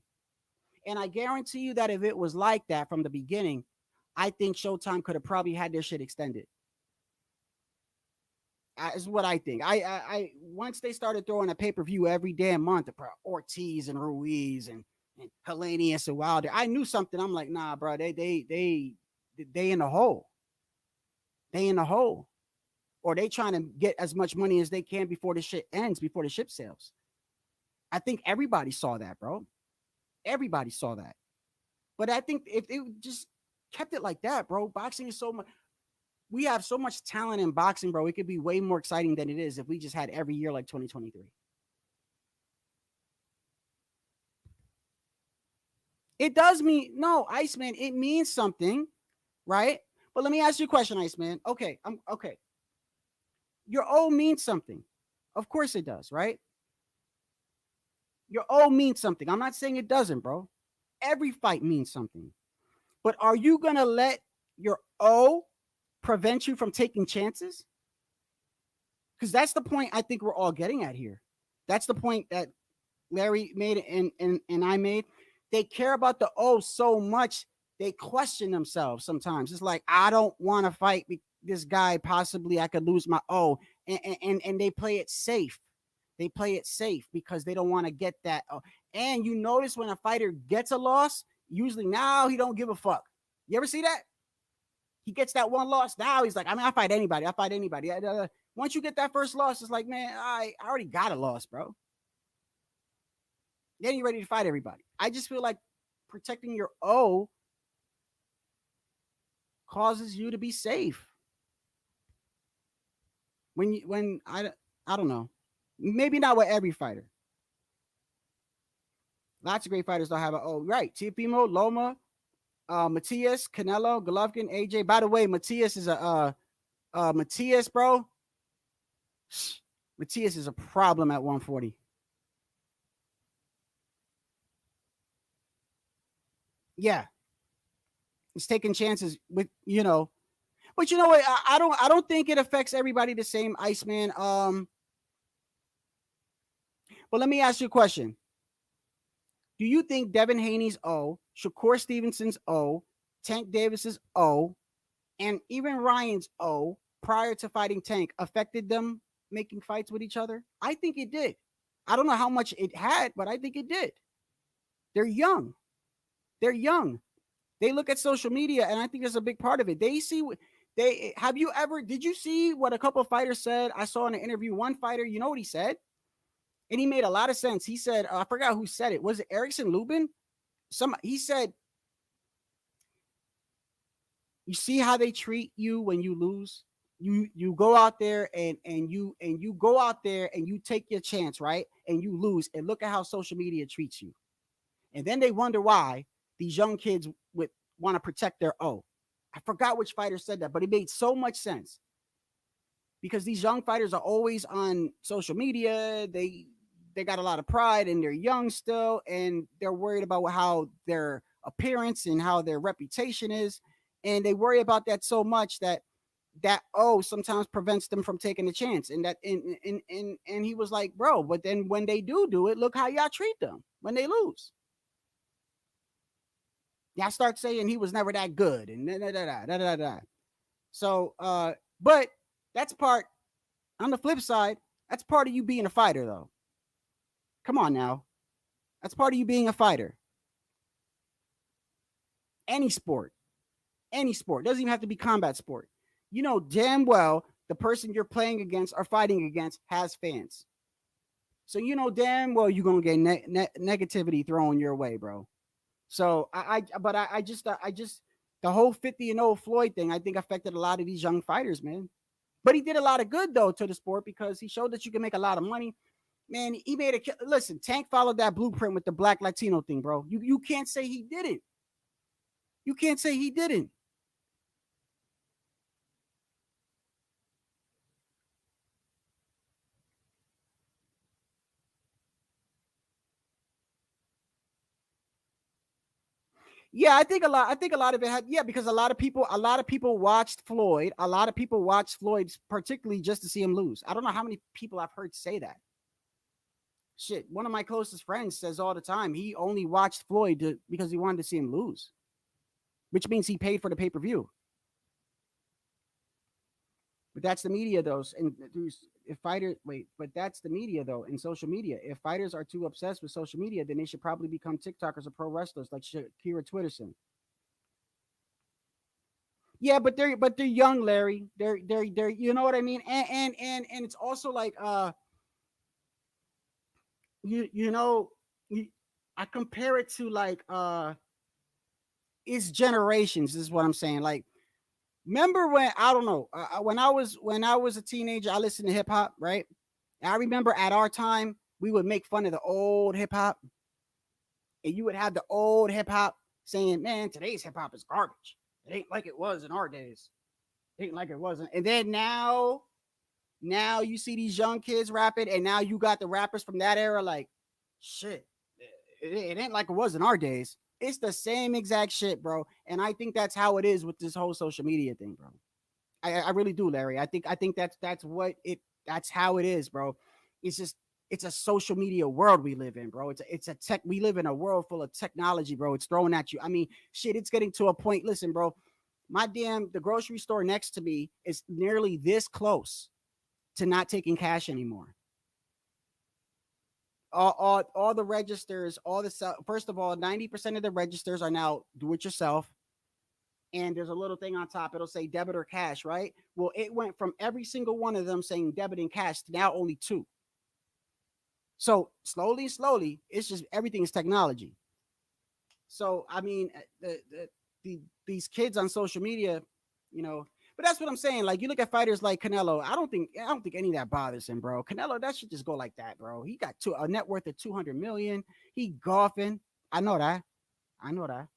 And I guarantee you that if it was like that from the beginning, I think Showtime could have probably had their shit extended. Is what I think. I once they started throwing a pay-per-view every damn month about Ortiz and Ruiz and Helenius and Wilder, I knew something. I'm like, nah, bro, they in the hole. They in the hole. Or they trying to get as much money as they can before the shit ends, before the ship sails. I think everybody saw that, bro. Everybody saw that. But I think if they just kept it like that, bro, boxing is so much. We have so much talent in boxing, bro. It could be way more exciting than it is if we just had every year like 2023. It does mean, no, Iceman, it means something, right? But let me ask you a question, Iceman. Okay, okay. Your O means something. Of course it does, right? Your O means something. I'm not saying it doesn't, bro. Every fight means something. But are you going to let your O prevent you from taking chances? Because that's the point I think we're all getting at here. That's the point that Larry made and I made. They care about the O so much, they question themselves sometimes. It's like, I don't want to fight this guy. Possibly I could lose my O. And they play it safe. They play it safe because they don't want to get that. And you notice when a fighter gets a loss, usually now he don't give a fuck. You ever see that? He gets that one loss. Now he's like, I mean, I fight anybody. Once you get that first loss, it's like, man, I already got a loss, bro. Then you're ready to fight everybody. I just feel like protecting your O causes you to be safe. When I don't know. Maybe not with every fighter. Lots of great fighters don't have an O. Right. Teofimo, Loma, Matias, Canelo, Golovkin, AJ. By the way, Matias is Matias, bro. Matias is a problem at 140. Yeah. He's taking chances with, But you know what? I don't think it affects everybody the same, Iceman. But let me ask you a question. Do you think Devin Haney's O, Shakur Stevenson's O, Tank Davis's O, and even Ryan's O prior to fighting Tank affected them making fights with each other? I think it did. I don't know how much it had, but I think it did. They're young. They look at social media, and I think that's a big part of it. Did you see what a couple of fighters said? I saw in an interview, one fighter, you know what he said? And he made a lot of sense. He said, I forgot who said it. Was it Erickson Lubin? He said, You see how they treat you when you lose. You go out there and you go out there and you take your chance, right? And you lose, and look at how social media treats you. And then they wonder why these young kids would want to protect their O. I forgot which fighter said that, but it made so much sense because these young fighters are always on social media. They got a lot of pride and they're young still, and they're worried about how their appearance and how their reputation is, and they worry about that so much that sometimes prevents them from taking a chance. And that and he was like, bro, but then when they do it, look how y'all treat them when they lose. Y'all start saying he was never that good and da da da da da da. So but that's part on the flip side, that's part of you being a fighter though. Come on now. That's part of you being a fighter. Any sport. Any sport. Doesn't even have to be combat sport. You know damn well the person you're playing against or fighting against has fans. So you know damn well you're gonna get negativity thrown your way, bro. So I just the whole 50-0 Floyd thing I think affected a lot of these young fighters, man. But he did a lot of good though to the sport because he showed that you can make a lot of money. Man, he made a listen. Tank followed that blueprint with the Black Latino thing, bro. You can't say he didn't. You can't say he didn't. Yeah, I think a lot. I think a lot of it had because a lot of people watched Floyd. A lot of people watched Floyd particularly just to see him lose. I don't know how many people I've heard say that. Shit, one of my closest friends says all the time he only watched Floyd because he wanted to see him lose, which means he paid for the pay-per-view. But that's the media, though. And if fighters wait, but that's the media, though. In social media, if fighters are too obsessed with social media, then they should probably become TikTokers or pro wrestlers like Kira Twitterson. Yeah, but they're young, Larry. They're you know what I mean. And it's also like you know you, I compare it to like it's generations. This is what I'm saying. Like remember when I don't know when I was a teenager, I listened to hip hop, right? And I remember at our time we would make fun of the old hip hop, and you would have the old hip hop saying, "Man, today's hip hop is garbage. It ain't like it was in our days. It ain't like it wasn't." And then now you see these young kids rapping, and now you got the rappers from that era like, shit, it ain't like it was in our days. It's the same exact shit, bro. And I think that's how it is with this whole social media thing, bro. I really do, Larry. I think that's what it that's how it is, bro. It's just it's a social media world we live in, bro. It's a tech we live in a world full of technology, bro. It's thrown at you. I mean, shit, it's getting to a point. Listen, bro, the grocery store next to me is nearly this close to not taking cash anymore. All the registers, first of all, 90% of the registers are now do it yourself. And there's a little thing on top. It'll say debit or cash, right? Well, it went from every single one of them saying debit and cash to now only two. So slowly, it's just everything is technology. So I mean, these kids on social media, you know, but that's what I'm saying. Like you look at fighters like Canelo. I don't think any of that bothers him, bro. Canelo, that should just go like that, bro. He got a net worth of 200 million. He golfing. I know that. I know that.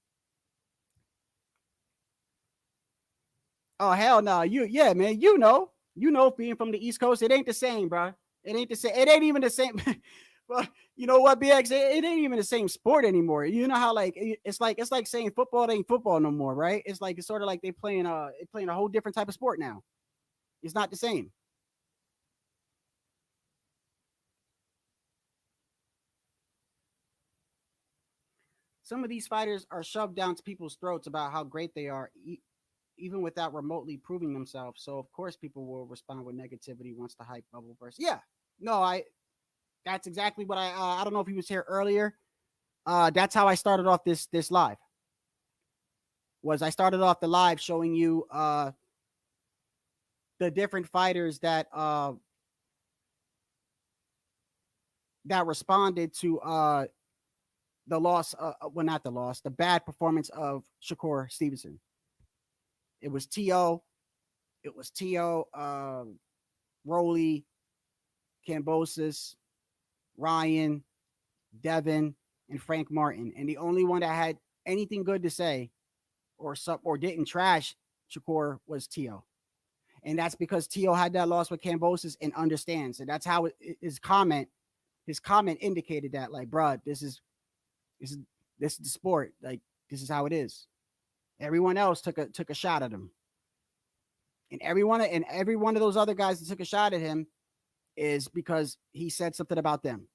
Oh hell no, yeah, man. Being from the East Coast, it ain't the same, bro. It ain't the same. It ain't even the same. But you know what, BX? It ain't even the same sport anymore. You know how like it's like saying football ain't football no more, right? It's sort of like they playing a whole different type of sport now. It's not the same. Some of these fighters are shoved down to people's throats about how great they are, even without remotely proving themselves. So of course people will respond with negativity once the hype bubble bursts. Yeah, no, I that's exactly what I don't know if he was here earlier. That's how I started off this live. Was I started off the live showing you the different fighters that responded to the loss, well, not the loss, the bad performance of Shakur Stevenson. It was T.O. Rolly, Cambosis, Ryan, Devin, and Frank Martin. And the only one that had anything good to say or didn't trash Shakur was T.O. And that's because T.O. had that loss with Cambosis and understands. And that's how his comment indicated that, like, bruh, this is the sport. Like, this is how it is. Everyone else took a shot at him. And every one of those other guys that took a shot at him is because he said something about them.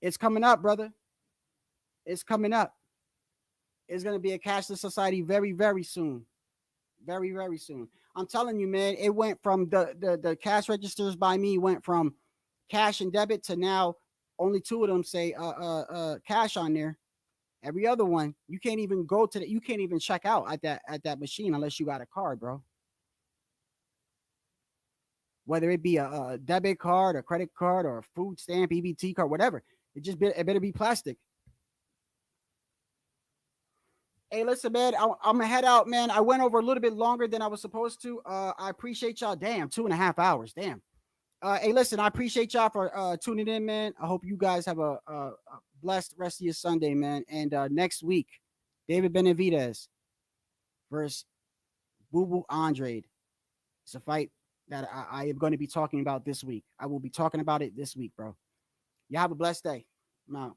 It's coming up, brother. It's coming up. It's going to be a cashless society very, very soon. Very, very soon. I'm telling you, man, it went from the cash registers by me went from cash and debit to now only two of them say cash on there. Every other one, you can't even you can't even check out at that machine unless you got a card, bro. Whether it be a debit card, a credit card, or a food stamp, EBT card, whatever. It better be plastic. Hey, listen, man, I'm gonna head out, man. I went over a little bit longer than I was supposed to. I appreciate y'all. Damn, 2.5 hours. Damn. Hey, listen, I appreciate y'all for tuning in, man. I hope you guys have a blessed rest of your Sunday, man. And next week, David Benavidez versus Boo Boo Andrade. It's a fight that I am going to be talking about this week. I will be talking about it this week, bro. You have a blessed day. I'm out.